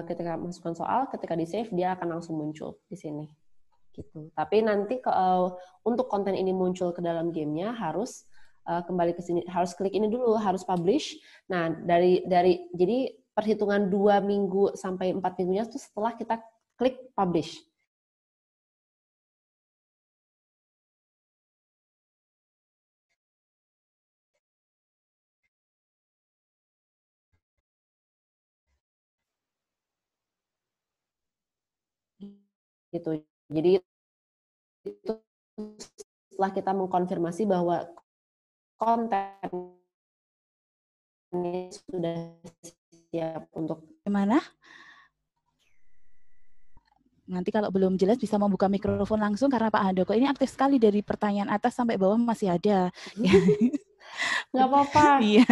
ketika masukkan soal, ketika di save dia akan langsung muncul di sini. gitu. Tapi nanti untuk konten ini muncul ke dalam gamenya harus kembali ke sini, harus klik ini dulu, harus publish. Nah, jadi perhitungan 2 minggu sampai 4 minggunya itu setelah kita klik publish. Gitu. Jadi itu setelah kita mengkonfirmasi bahwa konten ini sudah siap untuk Gimana? Nanti kalau belum jelas bisa membuka mikrofon langsung karena Pak Handoko ini aktif sekali dari pertanyaan atas sampai bawah masih ada. Nggak apa-apa. Iya.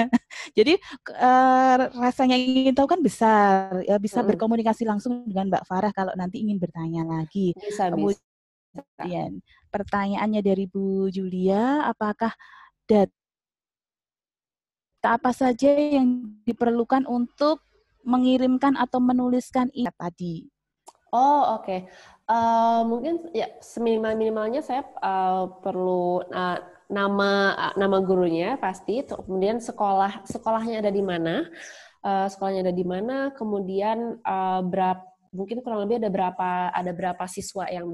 Jadi rasanya ingin tahu kan besar, ya bisa berkomunikasi langsung dengan Mbak Farah kalau nanti ingin bertanya lagi. Bisa. Kemudian pertanyaannya dari Bu Julia, apakah data apa saja yang diperlukan untuk mengirimkan atau menuliskan email tadi? Oh, oke. Mungkin ya seminimal-minimalnya saya perlu nama gurunya pasti, kemudian sekolahnya ada di mana, kemudian mungkin kurang lebih ada berapa siswa yang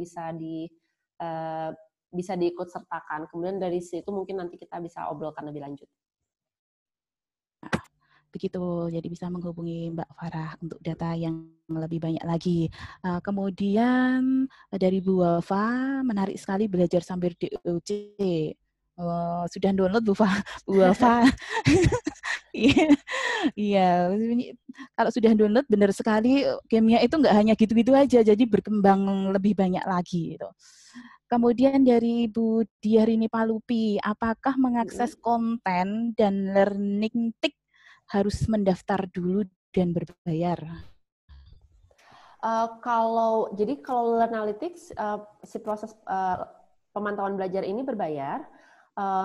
bisa diikut sertakan. Kemudian dari situ mungkin nanti kita bisa obrolkan lebih lanjut. Begitu, jadi bisa menghubungi Mbak Farah untuk data yang lebih banyak lagi. Kemudian dari Bu Wafa, menarik sekali belajar sambil DOC. Sudah download Bu Wafa? Iya, kalau sudah download benar sekali gamenya itu nggak hanya gitu-gitu aja, jadi berkembang lebih banyak lagi. Gitu. Kemudian dari Bu Diarini Palupi, apakah mengakses konten dan learning tips harus mendaftar dulu dan berbayar? Kalau Learnalytics, si proses pemantauan belajar ini berbayar,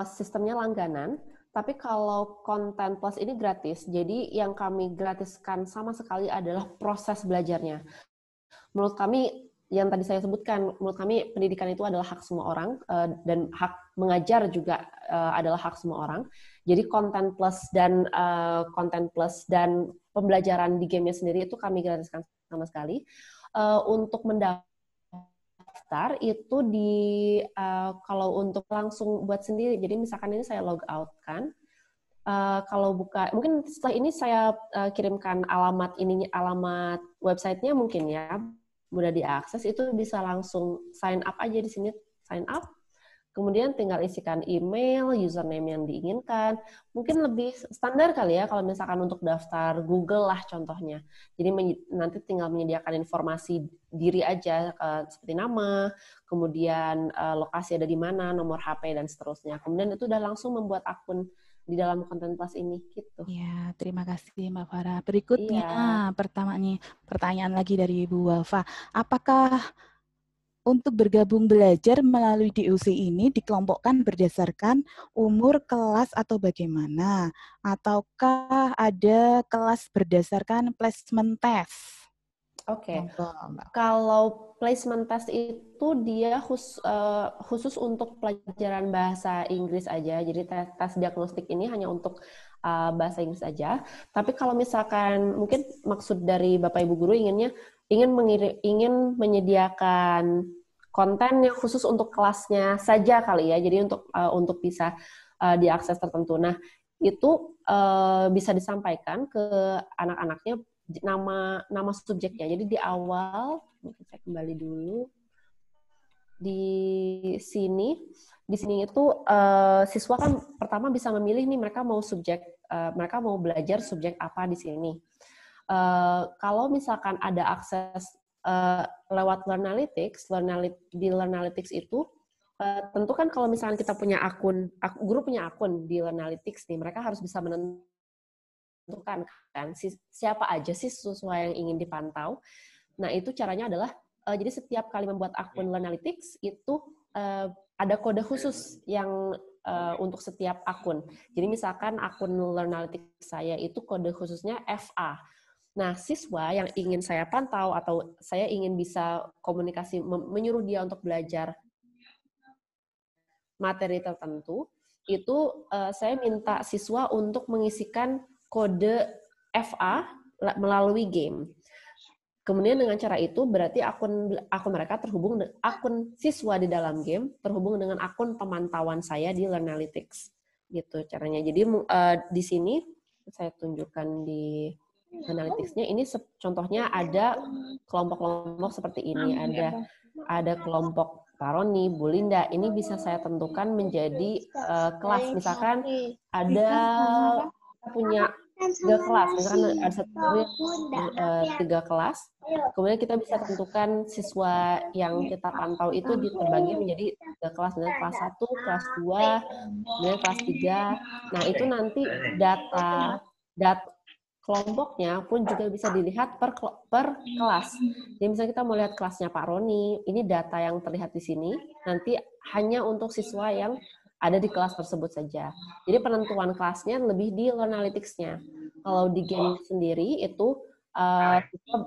sistemnya langganan. Tapi kalau konten plus ini gratis. Jadi yang kami gratiskan sama sekali adalah proses belajarnya. Menurut kami, yang tadi saya sebutkan, menurut kami pendidikan itu adalah hak semua orang, dan hak mengajar juga adalah hak semua orang. Jadi konten plus dan pembelajaran di gamenya sendiri itu kami gratiskan sama sekali. Untuk mendaftar itu kalau untuk langsung buat sendiri, jadi misalkan ini saya log out kan, kalau buka, mungkin setelah ini saya kirimkan alamat websitenya mungkin ya, mudah diakses, itu bisa langsung sign up aja di sini, sign up, kemudian tinggal isikan email, username yang diinginkan, mungkin lebih standar kali ya kalau misalkan untuk daftar Google lah contohnya, jadi nanti tinggal menyediakan informasi diri aja, seperti nama, kemudian lokasi ada di mana, nomor HP, dan seterusnya, kemudian itu udah langsung membuat akun di dalam konten plus ini gitu. Ya, terima kasih Mbak Farah. Berikutnya pertanyaan lagi dari Bu Wafa. Apakah untuk bergabung belajar melalui DOC ini dikelompokkan berdasarkan umur, kelas, atau bagaimana? Ataukah ada kelas berdasarkan placement test? Oke. Kalau placement test itu dia khusus untuk pelajaran bahasa Inggris aja. Jadi tes diagnostik ini hanya untuk bahasa Inggris aja. Tapi kalau misalkan mungkin maksud dari Bapak Ibu guru ingin menyediakan konten yang khusus untuk kelasnya saja kali ya. Jadi untuk bisa diakses tertentu. Nah, itu bisa disampaikan ke anak-anaknya nama subjeknya. Jadi di awal, mungkin saya kembali dulu. Di sini itu siswa kan pertama bisa memilih nih mereka mau belajar subjek apa di sini. Kalau misalkan ada akses lewat Learnalytics, di Learnalytics itu tentu kan kalau misalkan kita punya guru punya akun di Learnalytics nih, mereka harus bisa menentukan kan siapa aja sih siswa yang ingin dipantau. Nah, itu caranya adalah jadi setiap kali membuat akun Learnalytics itu ada kode khusus yang untuk setiap akun. Jadi misalkan akun Learnalytics saya itu kode khususnya FA. Nah, siswa yang ingin saya pantau atau saya ingin bisa komunikasi, menyuruh dia untuk belajar materi tertentu, itu saya minta siswa untuk mengisikan kode FA melalui game. Kemudian dengan cara itu berarti akun mereka terhubung, akun siswa di dalam game terhubung dengan akun pemantauan saya di Learnalytics. Gitu caranya. Jadi di sini saya tunjukkan di Analytics-nya, ini contohnya ada kelompok-kelompok seperti ini. Ada kelompok Paroni, Bu Linda. Ini bisa saya tentukan menjadi kelas. Misalkan ada punya 3 kelas, misalkan ada tiga kelas. Kemudian kita bisa tentukan siswa yang kita pantau itu terbagi menjadi 3 kelas, misalnya kelas 1, kelas 2, kemudian kelas 3. Nah, itu nanti data kelompoknya pun juga bisa dilihat per kelas. Jadi misalnya kita mau lihat kelasnya Pak Roni, ini data yang terlihat di sini, nanti hanya untuk siswa yang ada di kelas tersebut saja. Jadi penentuan kelasnya lebih di Learnalytics-nya. Kalau di game sendiri itu kita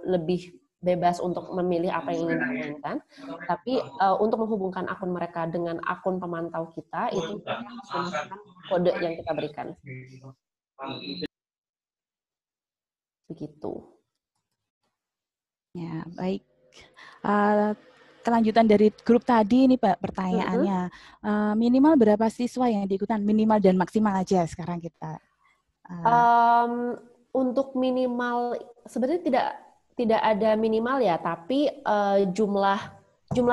lebih bebas untuk memilih apa yang ingin dimainkan, tapi untuk menghubungkan akun mereka dengan akun pemantau kita, itu harus memasukkan kode yang kita berikan. Begitu. Ya, baik. Kelanjutan dari grup tadi ini Pak, pertanyaannya. Minimal berapa siswa yang diikutan? Minimal dan maksimal aja sekarang kita. Untuk minimal sebenarnya tidak ada minimal ya, tapi jumlah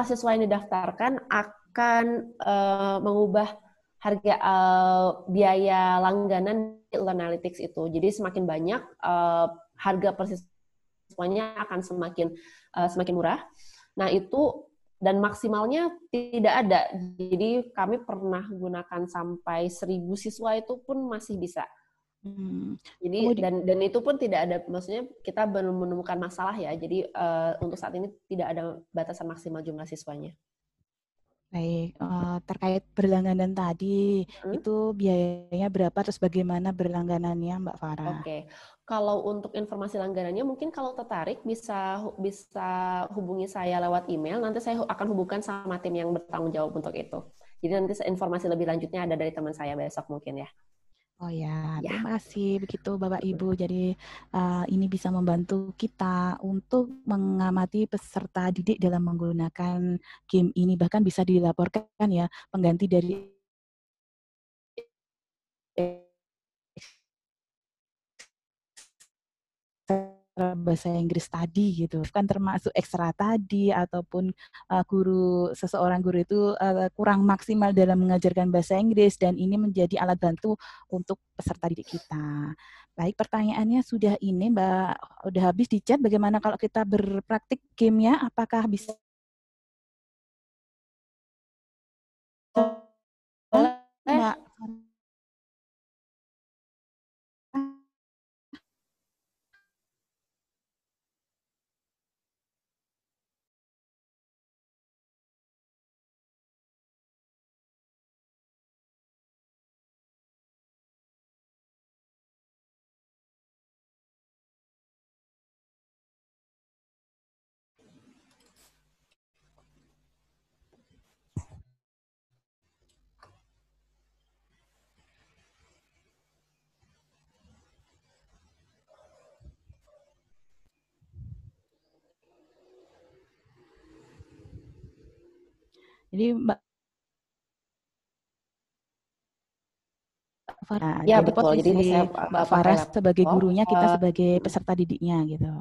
siswa yang didaftarkan akan mengubah harga biaya langganan di Learnalytics itu. Jadi semakin banyak harga per siswanya akan semakin murah. Nah, itu dan maksimalnya tidak ada. Jadi kami pernah gunakan sampai 1.000 siswa itu pun masih bisa. Jadi dan itu pun tidak ada, maksudnya kita belum menemukan masalah ya. Jadi untuk saat ini tidak ada batasan maksimal jumlah siswanya. Baik, terkait berlangganan tadi, itu biayanya berapa, terus bagaimana berlangganannya Mbak Farah? Oke, kalau untuk informasi langganannya mungkin kalau tertarik bisa hubungi saya lewat email, nanti saya akan hubungkan sama tim yang bertanggung jawab untuk itu. Jadi nanti informasi lebih lanjutnya ada dari teman saya besok mungkin ya. Oh ya, terima kasih begitu Bapak Ibu. Jadi ini bisa membantu kita untuk mengamati peserta didik dalam menggunakan game ini. Bahkan bisa dilaporkan ya pengganti dari bahasa Inggris tadi gitu, kan termasuk ekstra tadi ataupun seseorang guru itu kurang maksimal dalam mengajarkan bahasa Inggris dan ini menjadi alat bantu untuk peserta didik kita. Baik, pertanyaannya sudah ini Mbak, udah habis di chat. Bagaimana kalau kita berpraktik gamenya? Apakah bisa? Mbak. Jadi Mbak Farah, ya, jadi betul. posisi Jadi Mbak Farah sebagai gurunya, kita sebagai peserta didiknya gitu.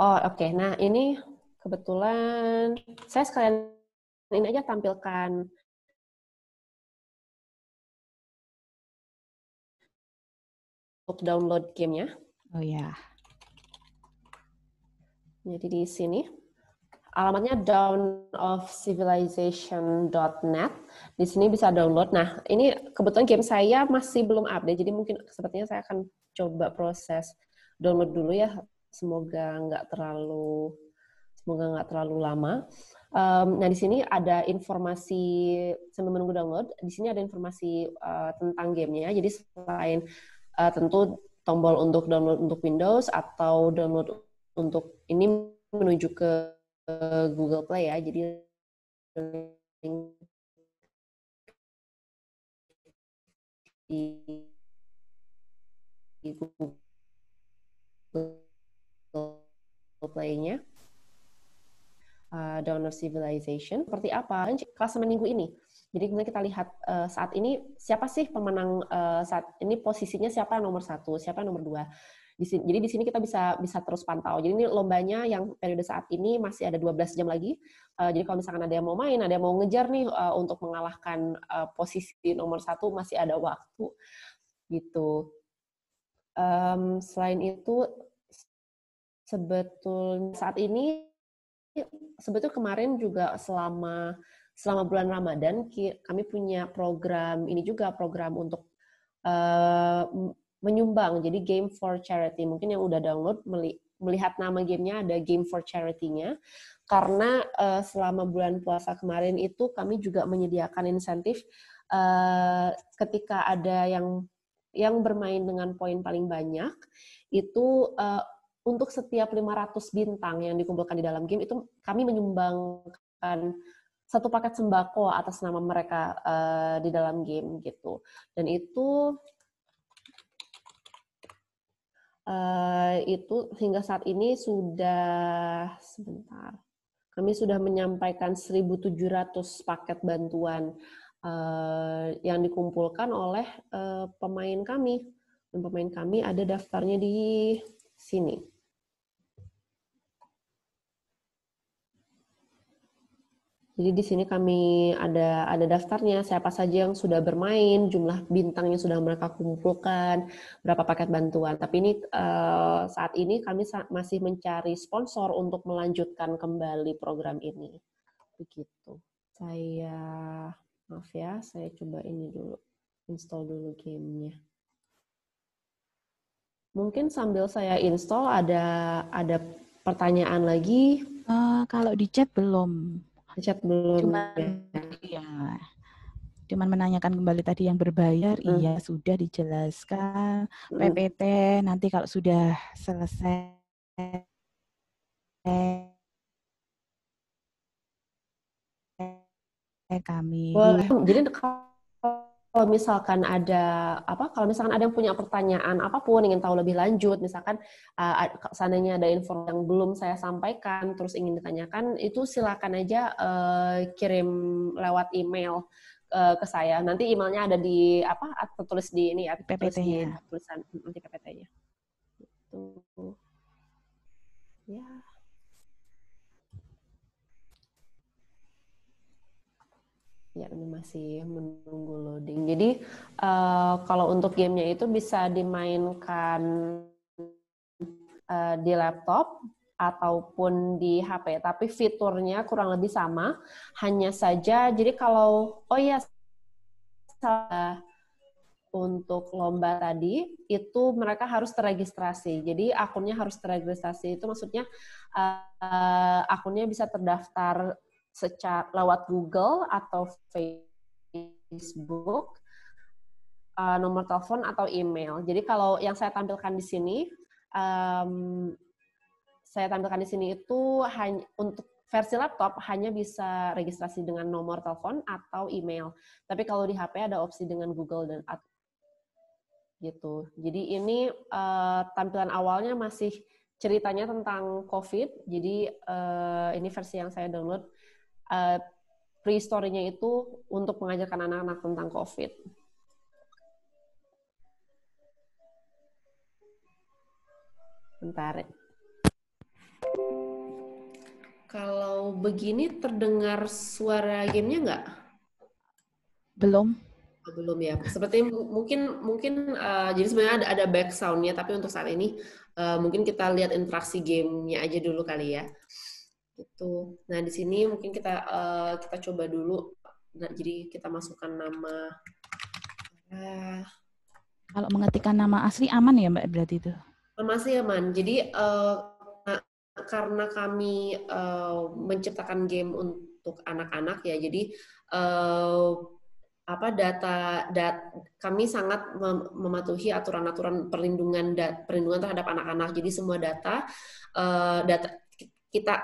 Oh, oke. Nah, ini kebetulan saya sekalian ini aja tampilkan untuk download gamenya. Oh ya. Jadi di sini alamatnya dawnofcivilization.net. Di sini bisa download. Nah, ini kebetulan game saya masih belum update, jadi mungkin sepertinya saya akan coba proses download dulu ya. Semoga nggak terlalu lama. Nah, di sini ada informasi sambil menunggu download. Di sini ada informasi tentang gamenya. Jadi selain tentu tombol untuk download untuk Windows atau download untuk ini menuju ke Google Play ya. Jadi di Google Play-nya. Download Civilization. Seperti apa klasemen minggu ini? Jadi kemudian kita lihat saat ini siapa sih pemenang saat ini, posisinya siapa yang nomor 1, siapa yang nomor 2. Jadi di sini kita bisa terus pantau. Jadi ini lombanya yang periode saat ini masih ada 12 jam lagi. Jadi kalau misalkan ada yang mau main, ada yang mau ngejar nih untuk mengalahkan posisi nomor 1, masih ada waktu gitu. Selain itu sebetulnya saat ini sebetulnya kemarin juga selama bulan Ramadan kami punya program ini juga, program untuk menyumbang, jadi Game for Charity. Mungkin yang udah download melihat nama gamenya ada Game for Charity-nya, karena selama bulan puasa kemarin itu kami juga menyediakan insentif ketika ada yang bermain dengan poin paling banyak itu untuk setiap 500 bintang yang dikumpulkan di dalam game itu kami menyumbangkan 1 paket sembako atas nama mereka di dalam game gitu. Dan itu hingga saat ini kami sudah menyampaikan 1.700 paket bantuan yang dikumpulkan oleh pemain kami. Dan pemain kami ada daftarnya di sini. Jadi di sini kami ada daftarnya, siapa saja yang sudah bermain, jumlah bintang yang sudah mereka kumpulkan, berapa paket bantuan. Tapi ini saat ini kami masih mencari sponsor untuk melanjutkan kembali program ini. Begitu. Maaf ya, saya coba ini dulu, install dulu gamenya. Mungkin sambil saya install ada pertanyaan lagi. Kalau di chat belum. Chat belum. Cuman menanyakan kembali tadi yang berbayar, iya sudah dijelaskan. PPT nanti kalau sudah selesai kami. Boleh. Jadi kalau misalkan ada yang punya pertanyaan apapun, ingin tahu lebih lanjut, misalkan seandainya ada info yang belum saya sampaikan terus ingin ditanyakan, itu silakan aja kirim lewat email ke saya. Nanti emailnya ada di tertulis di ini ya, PPT-nya. Tulisan nanti PPT-nya. Gitu. Ya. Ya, ini masih menunggu loading. Jadi, kalau untuk gamenya itu bisa dimainkan di laptop ataupun di HP. Tapi fiturnya kurang lebih sama. Hanya saja, jadi kalau, untuk lomba tadi, itu mereka harus terregistrasi. Jadi, akunnya harus terregistrasi. Itu maksudnya akunnya bisa terdaftar lewat Google atau Facebook, nomor telepon atau email. Jadi kalau yang saya tampilkan di sini, itu hanya untuk versi laptop hanya bisa registrasi dengan nomor telepon atau email. Tapi kalau di HP ada opsi dengan Google dan gitu. Jadi ini tampilan awalnya masih ceritanya tentang COVID. Jadi ini versi yang saya download. Pre-story-nya itu untuk mengajarkan anak-anak tentang COVID. Bentar. Kalau begini terdengar suara gamenya nggak? Belum. Belum ya. Seperti mungkin jadi sebenarnya ada back sound-nya, tapi untuk saat ini mungkin kita lihat interaksi gamenya aja dulu kali ya. Gitu. Nah, di sini mungkin kita coba dulu. Nah, jadi kita masukkan nama. Kalau mengetikkan nama asli aman ya, Mbak, berarti itu? Nama asli aman. Jadi karena kami menciptakan game untuk anak-anak ya, jadi kami sangat mematuhi aturan-aturan perlindungan terhadap anak-anak. Jadi semua data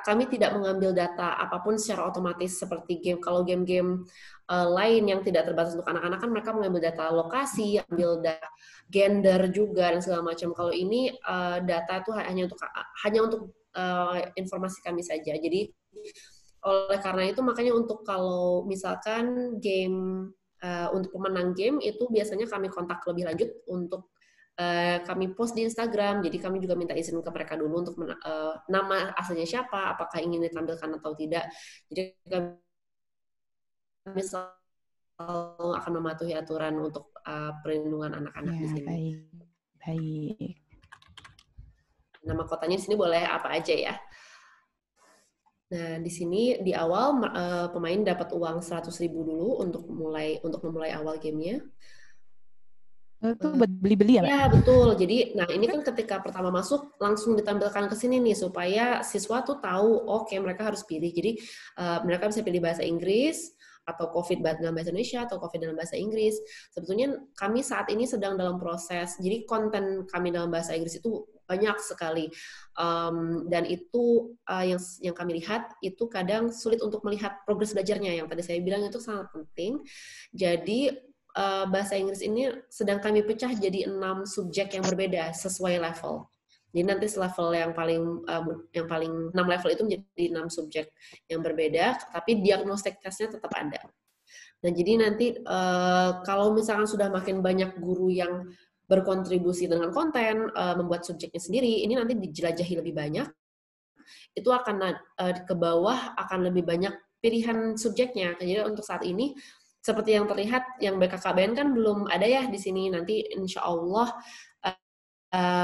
kami tidak mengambil data apapun secara otomatis seperti game. Kalau game-game lain yang tidak terbatas untuk anak-anak kan mereka mengambil data lokasi, ambil data gender juga dan segala macam. Kalau ini data itu hanya untuk informasi kami saja. Jadi oleh karena itu makanya untuk kalau misalkan game untuk pemenang game itu biasanya kami kontak lebih lanjut untuk kami post di Instagram, jadi kami juga minta izin ke mereka dulu untuk nama aslinya siapa, apakah ingin ditampilkan atau tidak. Jadi kami selalu akan mematuhi aturan untuk perlindungan anak-anak di sini. Baik. Nama kotanya di sini boleh apa aja ya. Nah, di sini di awal pemain dapat uang 100.000 dulu untuk memulai awal gamenya. Itu buat beli-beli ya, Mbak? Ya, betul. Jadi, nah ini kan ketika pertama masuk, langsung ditampilkan ke sini nih, supaya siswa tuh tahu, oke, mereka harus pilih. Jadi, mereka bisa pilih bahasa Inggris, atau COVID dalam bahasa Indonesia, atau COVID dalam bahasa Inggris. Sebetulnya kami saat ini sedang dalam proses, jadi konten kami dalam bahasa Inggris itu banyak sekali. Dan itu yang kami lihat, itu kadang sulit untuk melihat progres belajarnya. Yang tadi saya bilang itu sangat penting. Jadi, bahasa Inggris ini sedang kami pecah jadi 6 subjek yang berbeda sesuai level. Jadi nanti level yang paling 6 level itu menjadi 6 subjek yang berbeda, tapi diagnostik tesnya tetap ada. Nah, jadi nanti kalau misalkan sudah makin banyak guru yang berkontribusi dengan konten, membuat subjeknya sendiri, ini nanti dijelajahi lebih banyak, itu akan ke bawah akan lebih banyak pilihan subjeknya. Jadi untuk saat ini seperti yang terlihat, yang BKKBN kan belum ada ya di sini. Nanti insya Allah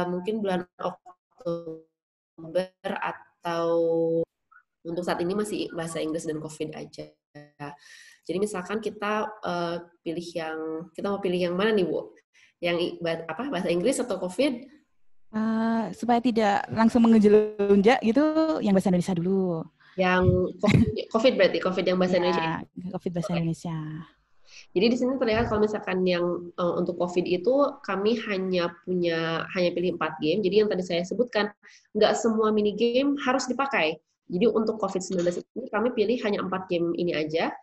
mungkin bulan Oktober atau untuk saat ini masih bahasa Inggris dan COVID aja. Jadi misalkan kita mau pilih yang mana nih, Bu? Yang bahasa Inggris atau COVID? Supaya tidak langsung mengejelunjak gitu, yang bahasa Indonesia dulu. Yang COVID berarti, COVID yang bahasa Indonesia. COVID bahasa Indonesia. Jadi di sini terlihat kalau misalkan yang untuk COVID itu kami hanya pilih 4 game. Jadi yang tadi saya sebutkan, nggak semua mini game harus dipakai. Jadi untuk COVID-19 ini kami pilih hanya 4 game ini aja.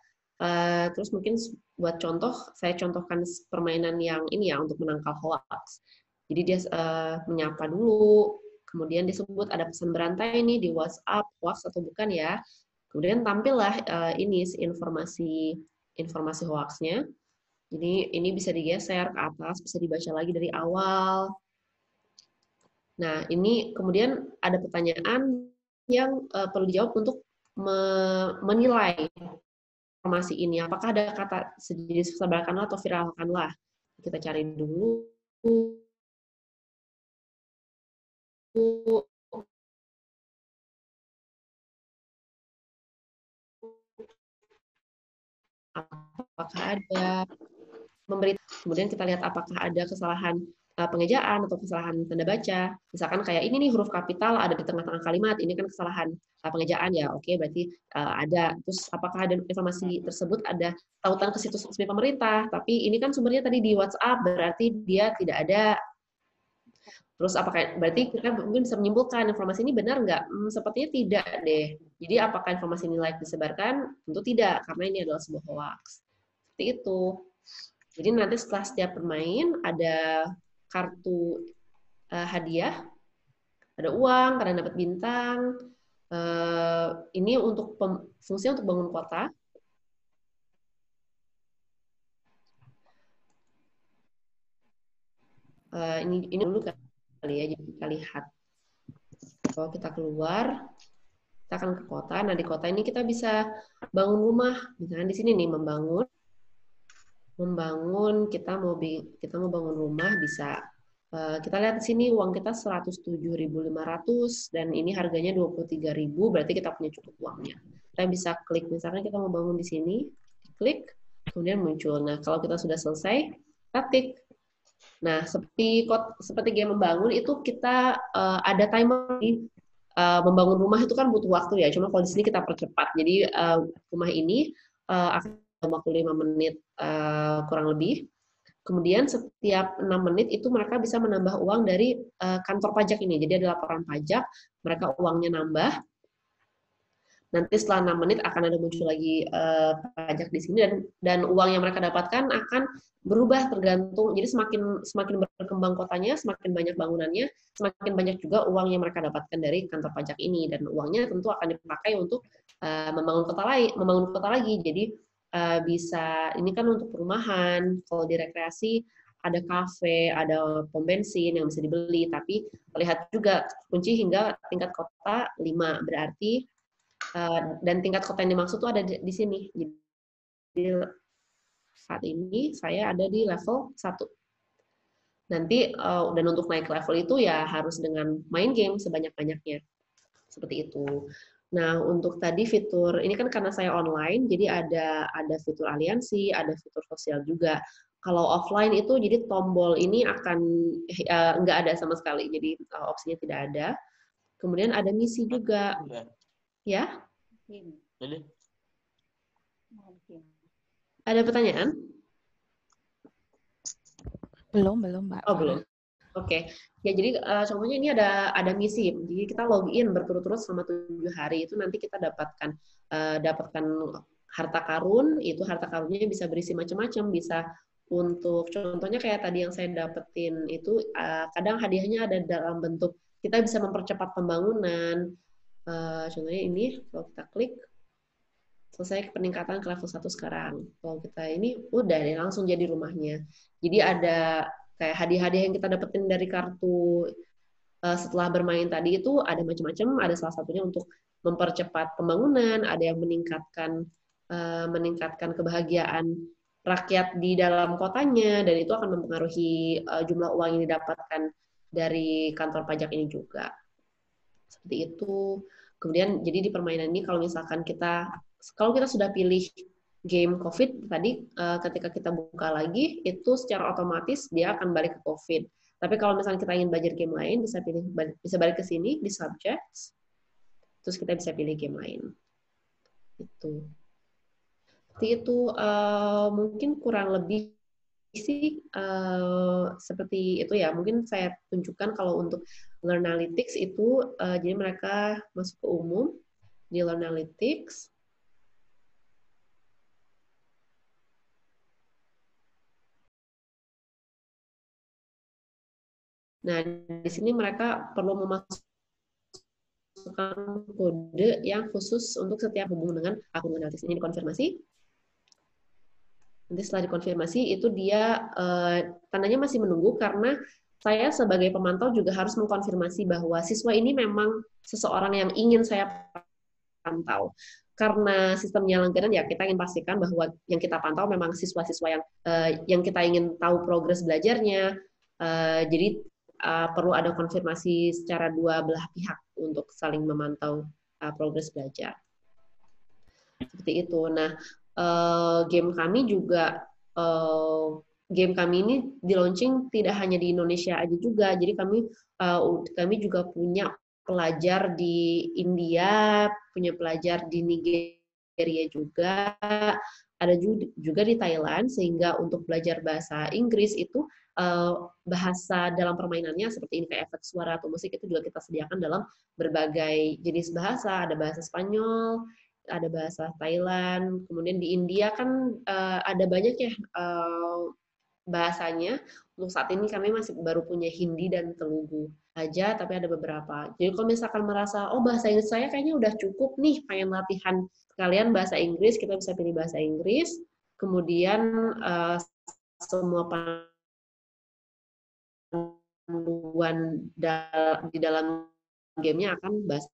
Terus mungkin buat contoh, saya contohkan permainan yang ini ya untuk menangkal hoax. Jadi dia menyapa dulu, kemudian disebut ada pesan berantai nih di WhatsApp, hoax atau bukan ya. Kemudian tampillah ini informasi hoaxnya. Jadi ini bisa digeser ke atas, bisa dibaca lagi dari awal. Nah, ini kemudian ada pertanyaan yang perlu dijawab untuk menilai informasi ini. Apakah ada kata sejenis sebarkanlah atau viralkanlah. Kita cari dulu. Apakah ada memberi, kemudian kita lihat apakah ada kesalahan pengejaan atau kesalahan tanda baca. Misalkan kayak ini nih huruf kapital ada di tengah-tengah kalimat, ini kan kesalahan pengejaan ya, oke berarti ada. Terus apakah ada informasi tersebut ada tautan ke situs resmi pemerintah, tapi ini kan sumbernya tadi di WhatsApp, berarti dia tidak ada. Terus apakah berarti kita mungkin bisa menyimpulkan informasi ini benar nggak? Sepertinya tidak deh. Jadi apakah informasi ini layak disebarkan? Tentu tidak, karena ini adalah sebuah hoax. Seperti itu. Jadi nanti setelah setiap bermain ada kartu hadiah, ada uang, kadang dapat bintang. Ini untuk fungsinya untuk bangun kota. Ini dulu kali ya, jadi kita lihat. Kalau kita keluar, kita akan ke kota. Nah di kota ini kita bisa bangun rumah. Misalnya di sini nih membangun, kita mau bangun rumah bisa. Kita lihat di sini uang kita 107.500 dan ini harganya 23.000, berarti kita punya cukup uangnya. Kita bisa klik, misalkan kita mau bangun di sini, klik, kemudian muncul. Nah kalau kita sudah selesai, kita tik. Nah, seperti game membangun itu kita ada timer. Membangun rumah itu kan butuh waktu ya. Cuma kalau di sini kita percepat. Jadi rumah ini akan 25 menit kurang lebih. Kemudian setiap 6 menit itu mereka bisa menambah uang dari kantor pajak ini. Jadi ada laporan pajak, mereka uangnya nambah. Nanti setelah 6 menit akan ada muncul lagi pajak di sini dan uang yang mereka dapatkan akan berubah tergantung. Jadi semakin berkembang kotanya, semakin banyak bangunannya, semakin banyak juga uang yang mereka dapatkan dari kantor pajak ini dan uangnya tentu akan dipakai untuk membangun kota lagi. Jadi bisa ini kan untuk perumahan, kalau di rekreasi ada kafe, ada pom bensin yang bisa dibeli, tapi lihat juga kunci hingga tingkat kota 5 berarti dan tingkat kota yang dimaksud itu ada di sini. Jadi saat ini saya ada di level 1. Nanti dan untuk naik level itu ya harus dengan main game sebanyak-banyaknya. Seperti itu. Nah, untuk tadi fitur ini kan karena saya online, jadi ada fitur aliansi, ada fitur sosial juga. Kalau offline itu jadi tombol ini akan nggak ada sama sekali, jadi opsinya tidak ada. Kemudian ada misi juga. Ya? Ada pertanyaan? Belum, Mbak. Oh, belum. Oke. Ya, jadi contohnya ini ada misi. Jadi kita login berturut-turut selama 7 hari itu nanti kita dapatkan harta karun. Itu harta karunnya bisa berisi macam-macam, bisa untuk contohnya kayak tadi yang saya dapetin itu kadang hadiahnya ada dalam bentuk kita bisa mempercepat pembangunan. Contohnya ini kalau kita klik selesai peningkatan ke level 1 sekarang. Kalau kita ini udah deh langsung jadi rumahnya. Jadi ada kayak hadiah-hadiah yang kita dapetin dari kartu setelah bermain tadi itu ada macam-macam. Ada salah satunya untuk mempercepat pembangunan, ada yang meningkatkan kebahagiaan rakyat di dalam kotanya, dan itu akan mempengaruhi jumlah uang yang didapatkan dari kantor pajak ini juga. Seperti itu. Kemudian jadi di permainan ini kalau misalkan kita sudah pilih game COVID tadi, ketika kita buka lagi itu secara otomatis dia akan balik ke COVID. Tapi kalau misalnya kita ingin belajar game lain, bisa balik ke sini di subjects, terus kita bisa pilih game lain. Itu. Seperti itu mungkin kurang lebih sih seperti itu ya. Mungkin saya tunjukkan kalau untuk Learnalytics itu jadi mereka masuk ke umum di Learnalytics. Nah, di sini mereka perlu memasukkan kode yang khusus untuk setiap hubungan dengan akun Learnalytics. Ini dikonfirmasi. Nanti setelah dikonfirmasi itu dia tandanya masih menunggu karena saya sebagai pemantau juga harus mengkonfirmasi bahwa siswa ini memang seseorang yang ingin saya pantau. Karena sistemnya langganan ya kita ingin pastikan bahwa yang kita pantau memang siswa-siswa yang kita ingin tahu progres belajarnya. Jadi perlu ada konfirmasi secara dua belah pihak untuk saling memantau progres belajar. Seperti itu. Nah, game kami ini di launching tidak hanya di Indonesia aja juga. Jadi kami juga punya pelajar di India, punya pelajar di Nigeria juga, ada juga di Thailand, sehingga untuk belajar bahasa Inggris itu bahasa dalam permainannya seperti ini kayak efek suara atau musik itu juga kita sediakan dalam berbagai jenis bahasa. Ada bahasa Spanyol, ada bahasa Thailand, kemudian di India kan ada banyak ya bahasanya. Untuk saat ini kami masih baru punya Hindi dan Telugu aja, tapi ada beberapa. Jadi kalau misalkan merasa, oh bahasa Inggris saya kayaknya udah cukup nih, pengen latihan sekalian bahasa Inggris, kita bisa pilih bahasa Inggris. Kemudian semua panduan di dalam gamenya akan bahasa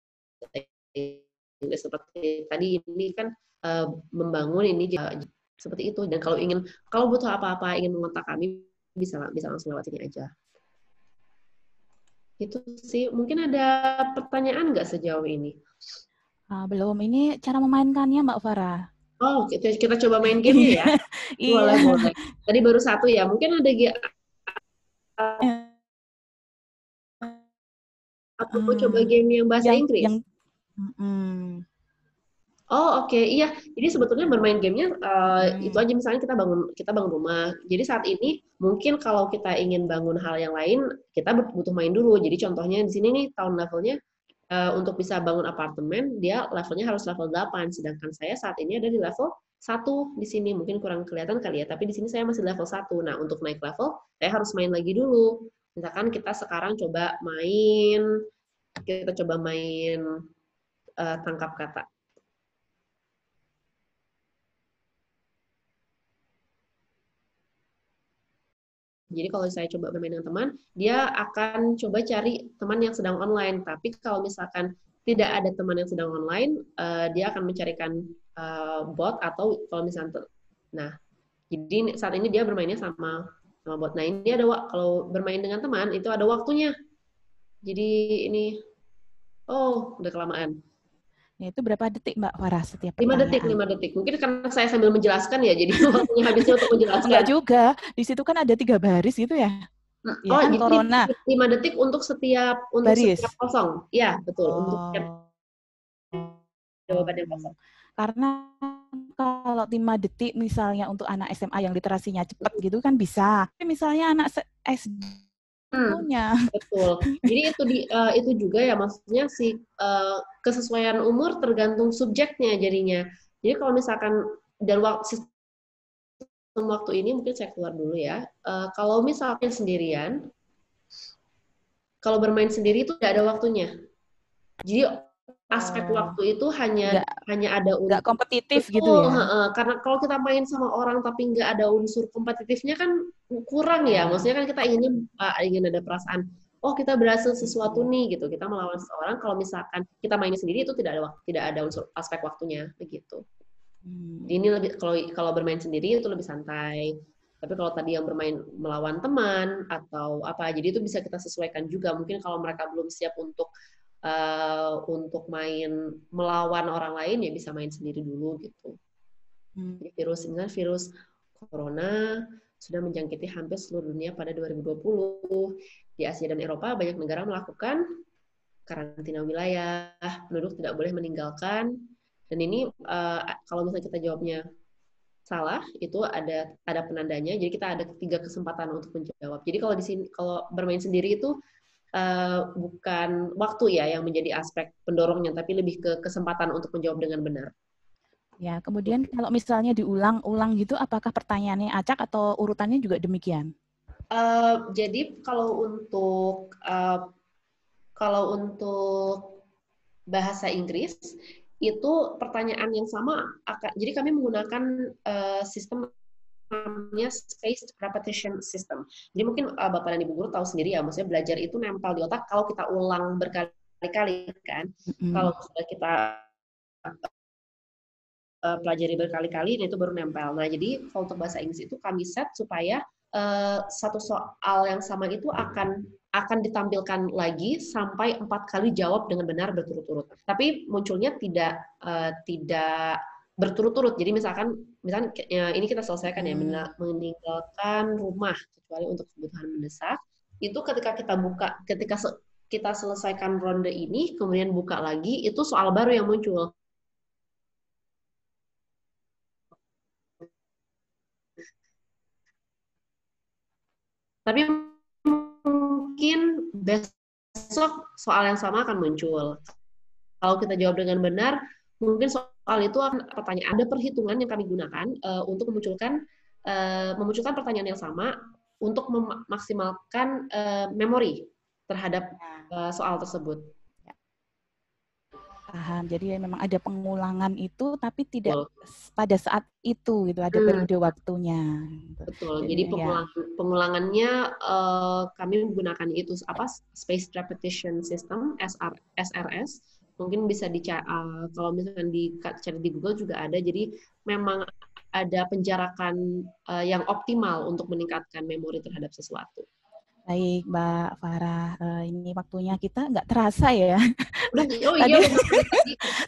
Inggris. Seperti tadi ini kan membangun ini seperti itu. Dan kalau butuh apa-apa ingin mengontak kami bisa langsung lewat sini aja. Itu sih. Mungkin ada pertanyaan nggak sejauh ini? Belum. Ini cara memainkannya, Mbak Farah. Oh, kita coba main game ya? Iya. Boleh. Tadi baru satu ya. Mungkin ada aku mau coba game yang bahasa Inggris. Oh oke, iya. Jadi sebetulnya bermain gamenya itu aja, misalnya kita bangun rumah. Jadi saat ini mungkin kalau kita ingin bangun hal yang lain, kita butuh main dulu. Jadi contohnya di sini nih tahun levelnya untuk bisa bangun apartemen, dia levelnya harus level 8. Sedangkan saya saat ini ada di level 1 di sini. Mungkin kurang kelihatan kali ya, tapi di sini saya masih level 1. Nah, untuk naik level, saya harus main lagi dulu. Misalkan kita sekarang kita coba main tangkap kata. Jadi kalau saya coba bermain dengan teman, dia akan coba cari teman yang sedang online. Tapi kalau misalkan tidak ada teman yang sedang online, dia akan mencarikan bot atau kalau misalnya, nah, jadi saat ini dia bermainnya sama bot. Nah ini kalau bermain dengan teman itu ada waktunya. Jadi ini, udah kelamaan. Ya, itu berapa detik Mbak Farah setiap 5 pertanyaan? detik. Mungkin karena saya sambil menjelaskan ya, jadi waktunya habisnya untuk menjelaskan. Enggak juga, di situ kan ada 3 baris gitu ya. Ya kan, jadi corona. 5 detik untuk setiap baris. setiap kosong. Iya, betul. Untuk setiap jawaban yang kosong. Karena kalau 5 detik misalnya untuk anak SMA yang literasinya cepat gitu kan bisa. Tapi misalnya anak SD betul. Jadi itu juga ya, maksudnya kesesuaian umur tergantung subjeknya jadinya. Jadi kalau misalkan dan waktu ini mungkin saya keluar dulu ya. Kalau misalnya sendirian, kalau bermain sendiri itu tidak ada waktunya. Jadi aspek waktu itu hanya ada nggak kompetitif gitu ya. Karena kalau kita main sama orang tapi nggak ada unsur kompetitifnya kan kurang ya. Maksudnya kan kita ingin ada perasaan, kita berhasil sesuatu nih gitu. Kita melawan seseorang. Kalau misalkan kita mainnya sendiri itu tidak ada unsur aspek waktunya begitu. Jadi ini lebih kalau bermain sendiri itu lebih santai. Tapi kalau tadi yang bermain melawan teman atau apa, jadi itu bisa kita sesuaikan juga. Mungkin kalau mereka belum siap untuk main melawan orang lain ya bisa main sendiri dulu gitu. Jadi virus corona sudah menjangkiti hampir seluruh dunia pada 2020. Di Asia dan Eropa banyak negara melakukan karantina wilayah, penduduk tidak boleh meninggalkan. Dan ini kalau misalnya kita jawabnya salah, itu ada penandanya. Jadi kita ada 3 kesempatan untuk menjawab. Jadi kalau bermain sendiri itu bukan waktu ya yang menjadi aspek pendorongnya, tapi lebih ke kesempatan untuk menjawab dengan benar. Ya, kemudian kalau misalnya diulang-ulang gitu, apakah pertanyaannya acak atau urutannya juga demikian? Jadi kalau untuk bahasa Inggris itu pertanyaan yang sama. Jadi kami menggunakan sistem namanya spaced repetition system. Jadi mungkin Bapak dan Ibu guru tahu sendiri ya, maksudnya belajar itu nempel di otak kalau kita ulang berkali-kali kan. Kalau sudah kita pelajari berkali-kali, itu baru nempel. Nah, jadi kalau untuk bahasa Inggris itu kami set supaya satu soal yang sama itu akan ditampilkan lagi sampai 4 kali jawab dengan benar berturut-turut. Tapi munculnya tidak berturut-turut. Jadi misalkan ini kita selesaikan ya, meninggalkan rumah kecuali untuk kebutuhan mendesak. Itu ketika kita selesaikan ronde ini, kemudian buka lagi, itu soal baru yang muncul. Tapi mungkin besok soal yang sama akan muncul. Kalau kita jawab dengan benar, mungkin soal itu akan pertanyaan. Ada perhitungan yang kami gunakan untuk memunculkan pertanyaan yang sama untuk memaksimalkan memori terhadap soal tersebut. Paham. Jadi memang ada pengulangan itu, tapi tidak pada saat itu, gitu. Ada periode waktunya. Betul. Jadi pengulangannya kami menggunakan itu spaced repetition system (SRS). Mungkin bisa kalau misalkan dicari di Google juga ada. Jadi memang ada penjarakan yang optimal untuk meningkatkan memori terhadap sesuatu. Baik, Mbak Farah, ini waktunya kita nggak terasa ya.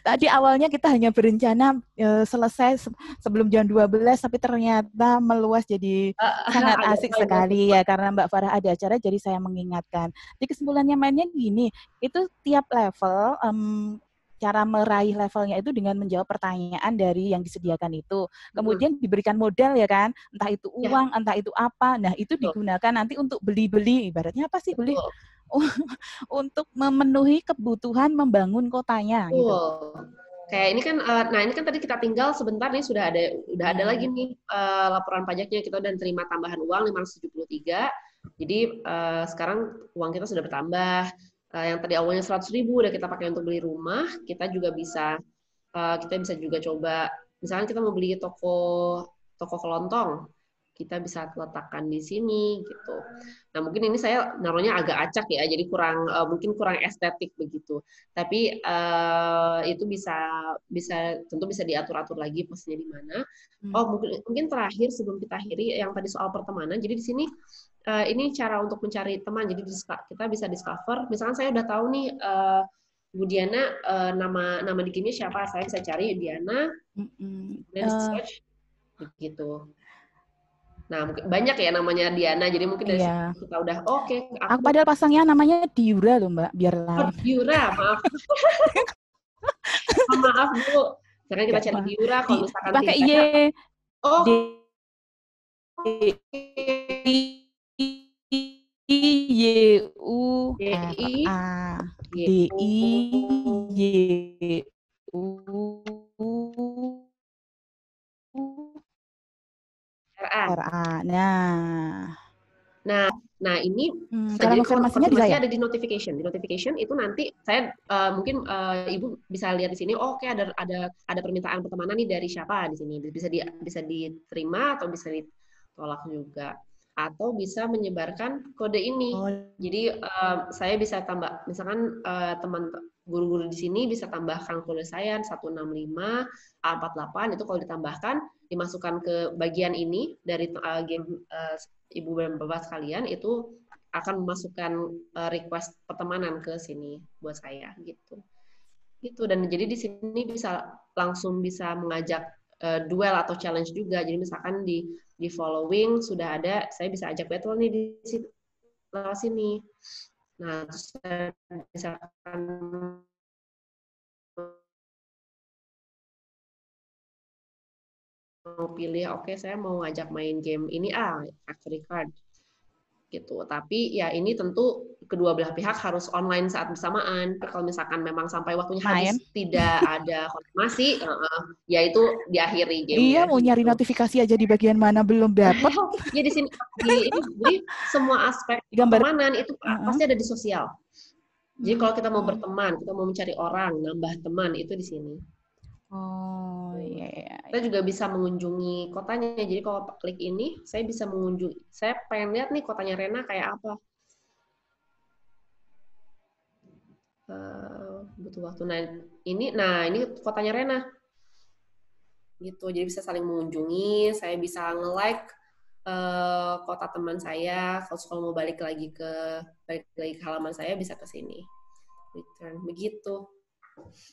Tadi awalnya kita hanya berencana selesai sebelum jam 12, tapi ternyata meluas jadi sangat asik sekali ya, karena Mbak Farah ada acara, jadi saya mengingatkan. Jadi kesimpulannya mainnya gini, itu tiap level cara meraih levelnya itu dengan menjawab pertanyaan dari yang disediakan itu. Kemudian diberikan modal ya kan, entah itu uang, entah itu apa. Nah, itu digunakan nanti untuk beli-beli. Ibaratnya apa sih beli? Untuk memenuhi kebutuhan membangun kotanya gitu. Kayak ini kan, nah ini kan tadi kita tinggal sebentar nih sudah ada lagi nih laporan pajaknya, kita udah terima tambahan uang 573. Jadi sekarang uang kita sudah bertambah. Yang tadi awalnya 100.000 udah kita pakai untuk beli rumah. Kita juga bisa juga coba, misalnya kita mau beli toko kelontong, kita bisa letakkan di sini gitu. Nah mungkin ini saya naruhnya agak acak ya, jadi mungkin kurang estetik begitu. Tapi itu tentu bisa diatur-atur lagi posisinya di mana. Oh mungkin terakhir sebelum kita akhiri yang tadi soal pertemanan. Jadi di sini ini cara untuk mencari teman. Jadi kita bisa discover. Misalkan saya udah tahu nih Bu Diana, nama di gamenya siapa? Saya bisa cari Diana, dan search begitu. Nah, mungkin banyak ya namanya Diana, jadi mungkin dari situ kita udah oke. Aku padahal pasangnya namanya Diura loh Mbak, biar lain. Diura, maaf. Maaf Bu. Sekarang kita cari Diura, kalau misalkan pakai Y. Oh. D-I-Y-U-R-A D-I-Y-U R-A. Nah ini cara konfirmasinya ada di notification. Di notification itu nanti saya mungkin Ibu bisa lihat di sini. Oke, ada permintaan pertemanan nih dari siapa di sini. Bisa diterima atau bisa ditolak juga. Atau bisa menyebarkan kode ini. Jadi saya bisa tambah, misalkan teman guru-guru di sini bisa tambahkan kode saya 165A48 itu kalau ditambahkan dimasukkan ke bagian ini dari game Ibu dan Bapak sekalian itu akan memasukkan request pertemanan ke sini buat saya gitu. Dan jadi di sini langsung bisa mengajak duel atau challenge juga. Jadi misalkan di following sudah ada, saya bisa ajak battle nih di lewat sini. Nah, terus saya bisa mau pilih, oke saya mau ngajak main game ini Factory Card gitu. Tapi ya ini tentu kedua belah pihak harus online saat bersamaan. Kalau misalkan memang sampai waktunya habis tidak ada konfirmasi, ya itu diakhiri gamenya. Iya, mau nyari notifikasi aja di bagian mana belum dapat. Ya di sini jadi semua aspek pertemanan itu pasti ada di sosial. Jadi kalau kita mau berteman, kita mau mencari orang, nambah teman itu di sini. Oh iya. Kita juga bisa mengunjungi kotanya. Jadi kalau klik ini, saya bisa mengunjungi. Saya pengen lihat nih kotanya Rena kayak apa. Butuh waktu. Nah ini kotanya Rena. Gitu. Jadi bisa saling mengunjungi. Saya bisa nge-like kota teman saya. Kalau mau balik lagi ke halaman saya bisa ke sini. Return. Begitu.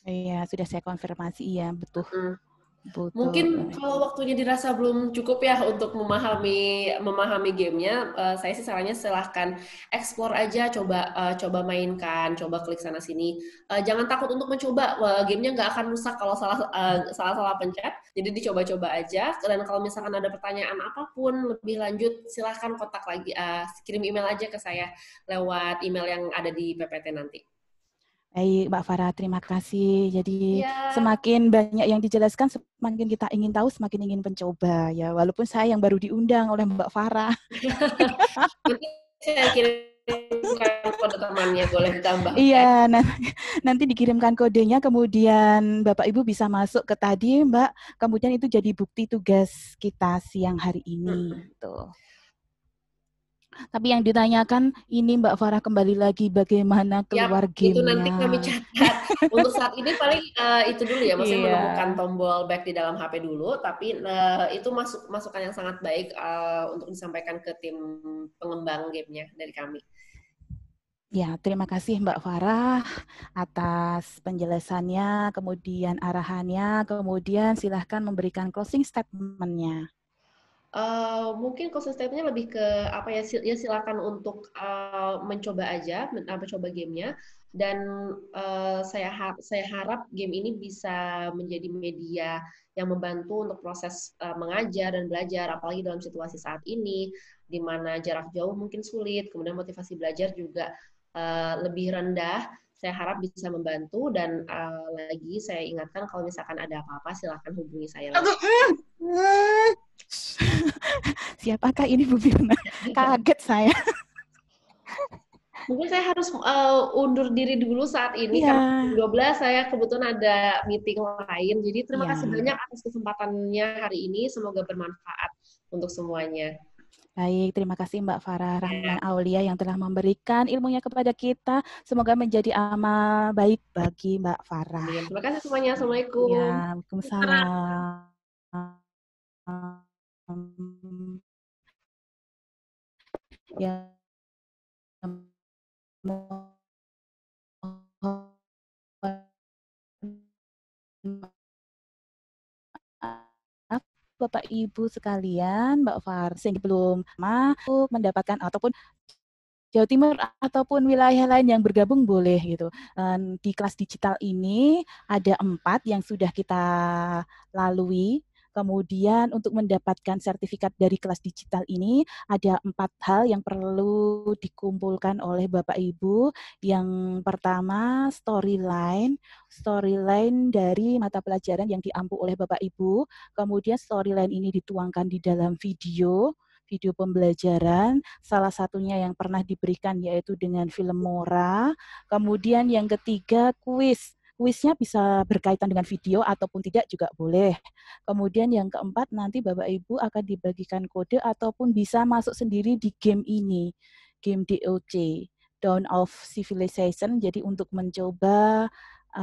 Iya, sudah saya konfirmasi ya, betul. Mungkin kalau waktunya dirasa belum cukup ya untuk memahami gamenya, saya sih sarannya silahkan explore aja, coba mainkan, coba klik sana sini. Jangan takut untuk mencoba, gamenya nggak akan rusak kalau salah pencet. Jadi dicoba-coba aja. Dan kalau misalkan ada pertanyaan apapun lebih lanjut, silahkan kontak lagi, kirim email aja ke saya lewat email yang ada di PPT nanti. Baik, Mbak Farah, terima kasih. Jadi semakin banyak yang dijelaskan, semakin kita ingin tahu, semakin ingin mencoba. Ya, walaupun saya yang baru diundang oleh Mbak Farah. Nanti saya kirimkan kode temannya, boleh ditambah. Iya, nanti dikirimkan kodenya, kemudian Bapak Ibu bisa masuk ke tadi, Mbak. Kemudian itu jadi bukti tugas kita siang hari ini. Tuh. Tapi yang ditanyakan ini Mbak Farah kembali lagi bagaimana keluar gamenya. Itu nanti kami catat. Untuk saat ini paling itu dulu ya, maksudnya menemukan tombol back di dalam HP dulu. Tapi itu masukan yang sangat baik untuk disampaikan ke tim pengembang gamenya dari kami. Ya, terima kasih Mbak Farah atas penjelasannya, kemudian arahannya, kemudian silahkan memberikan closing statement-nya. Mungkin konsepnya lebih ke apa ya, ya silakan untuk mencoba aja, mencoba gamenya. Dan saya harap game ini bisa menjadi media yang membantu untuk proses mengajar dan belajar, apalagi dalam situasi saat ini, di mana jarak jauh mungkin sulit, kemudian motivasi belajar juga lebih rendah. Saya harap bisa membantu dan lagi saya ingatkan kalau misalkan ada apa-apa silakan hubungi saya lagi. Siapakah ini Bu Firna? Kaget saya. Mungkin saya harus undur diri dulu saat ini Iya. karena jam 12 saya kebetulan ada meeting lain. Jadi terima Iya. kasih banyak atas kesempatannya hari ini. Semoga bermanfaat untuk semuanya. Baik, terima kasih Mbak Farah Ya. Rahman Aulia yang telah memberikan ilmunya kepada kita. Semoga menjadi amal baik bagi Mbak Farah. Terima kasih semuanya. Assalamualaikum. Ya, Waalaikumsalam. Ya, Bapak Ibu sekalian, Mbak Far, sehingga belum masuk mendapatkan ataupun Jawa Timur ataupun wilayah lain yang bergabung boleh gitu. Di kelas digital ini ada 4 yang sudah kita lalui. Kemudian untuk mendapatkan sertifikat dari kelas digital ini ada 4 hal yang perlu dikumpulkan oleh Bapak Ibu. Yang pertama storyline dari mata pelajaran yang diampu oleh Bapak Ibu. Kemudian storyline ini dituangkan di dalam video pembelajaran, salah satunya yang pernah diberikan yaitu dengan film Mora. Kemudian yang ketiga kuis. Kuisnya bisa berkaitan dengan video ataupun tidak juga boleh. Kemudian yang keempat nanti Bapak Ibu akan dibagikan kode ataupun bisa masuk sendiri di game ini. Game DOC, Dawn of Civilization. Jadi untuk mencoba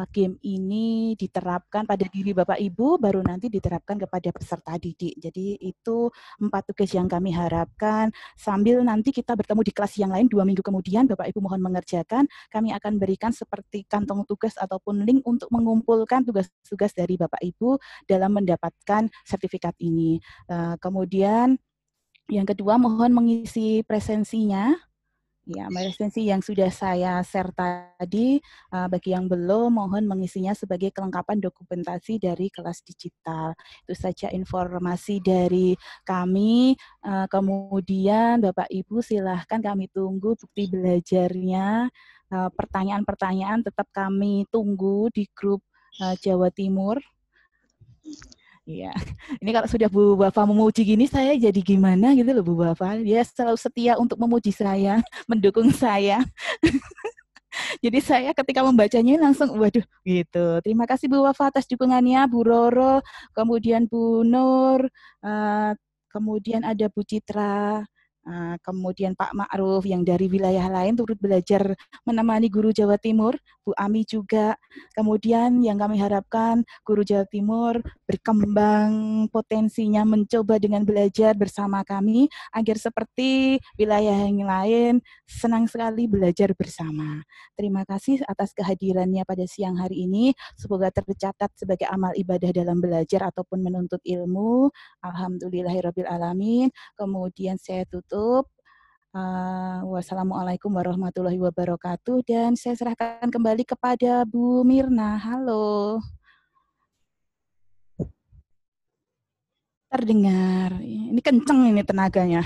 game ini diterapkan pada diri Bapak Ibu, baru nanti diterapkan kepada peserta didik. Jadi itu 4 tugas yang kami harapkan. Sambil nanti kita bertemu di kelas yang lain 2 minggu kemudian, Bapak Ibu mohon mengerjakan. Kami akan berikan seperti kantong tugas ataupun link untuk mengumpulkan tugas-tugas dari Bapak Ibu dalam mendapatkan sertifikat ini. Kemudian yang kedua mohon mengisi presensinya. Ya, presensi yang sudah saya share tadi, bagi yang belum, mohon mengisinya sebagai kelengkapan dokumentasi dari kelas digital. Itu saja informasi dari kami. Kemudian Bapak Ibu silahkan kami tunggu bukti belajarnya. Pertanyaan-pertanyaan tetap kami tunggu di grup Jawa Timur. Iya, ini kalau sudah Bu Wafa memuji gini, saya jadi gimana gitu loh Bu Wafa. Dia selalu setia untuk memuji saya, mendukung saya. Jadi saya ketika membacanya langsung, waduh gitu. Terima kasih Bu Wafa atas dukungannya, Bu Roro, kemudian Bu Nur, kemudian ada Bu Citra, kemudian Pak Ma'ruf yang dari wilayah lain turut belajar menemani guru Jawa Timur, Bu Ami juga. Kemudian yang kami harapkan guru Jawa Timur berkembang potensinya mencoba dengan belajar bersama kami agar seperti wilayah yang lain senang sekali belajar bersama. Terima kasih atas kehadirannya pada siang hari ini. Semoga tercatat sebagai amal ibadah dalam belajar ataupun menuntut ilmu. Alhamdulillahirrabbilalamin. Kemudian saya tutup. Wassalamualaikum warahmatullahi wabarakatuh. Dan saya serahkan kembali kepada Bu Mirna. Halo. Terdengar. Ini kenceng ini tenaganya.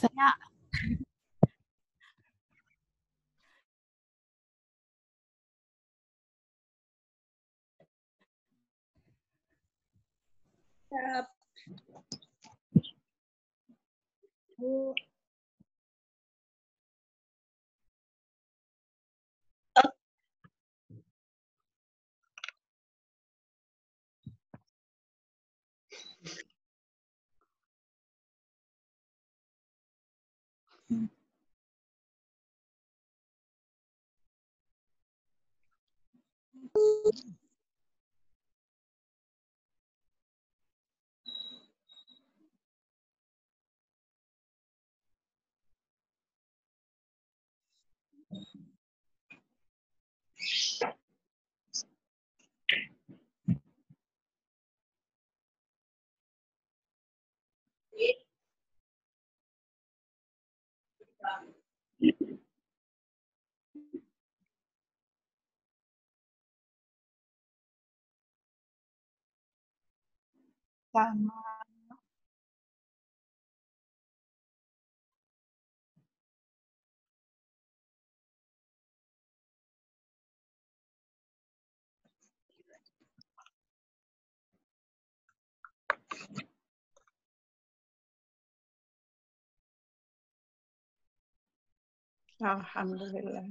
Saya sama. Alhamdulillah.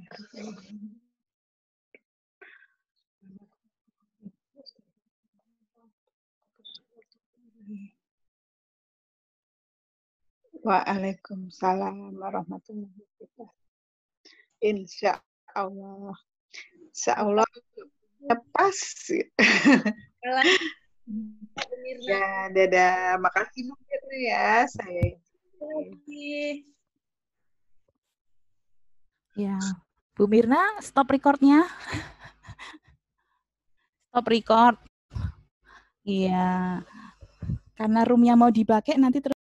Waalaikumsalam warahmatullahi wabarakatuh. Insya Allah. Insya Allah lepas. Ya, dadah. Makasih Bu Mirna ya. Saya ya, Bu Mirna, stop recordnya. Stop record. Iya. Karena roomnya mau dipakai nanti terus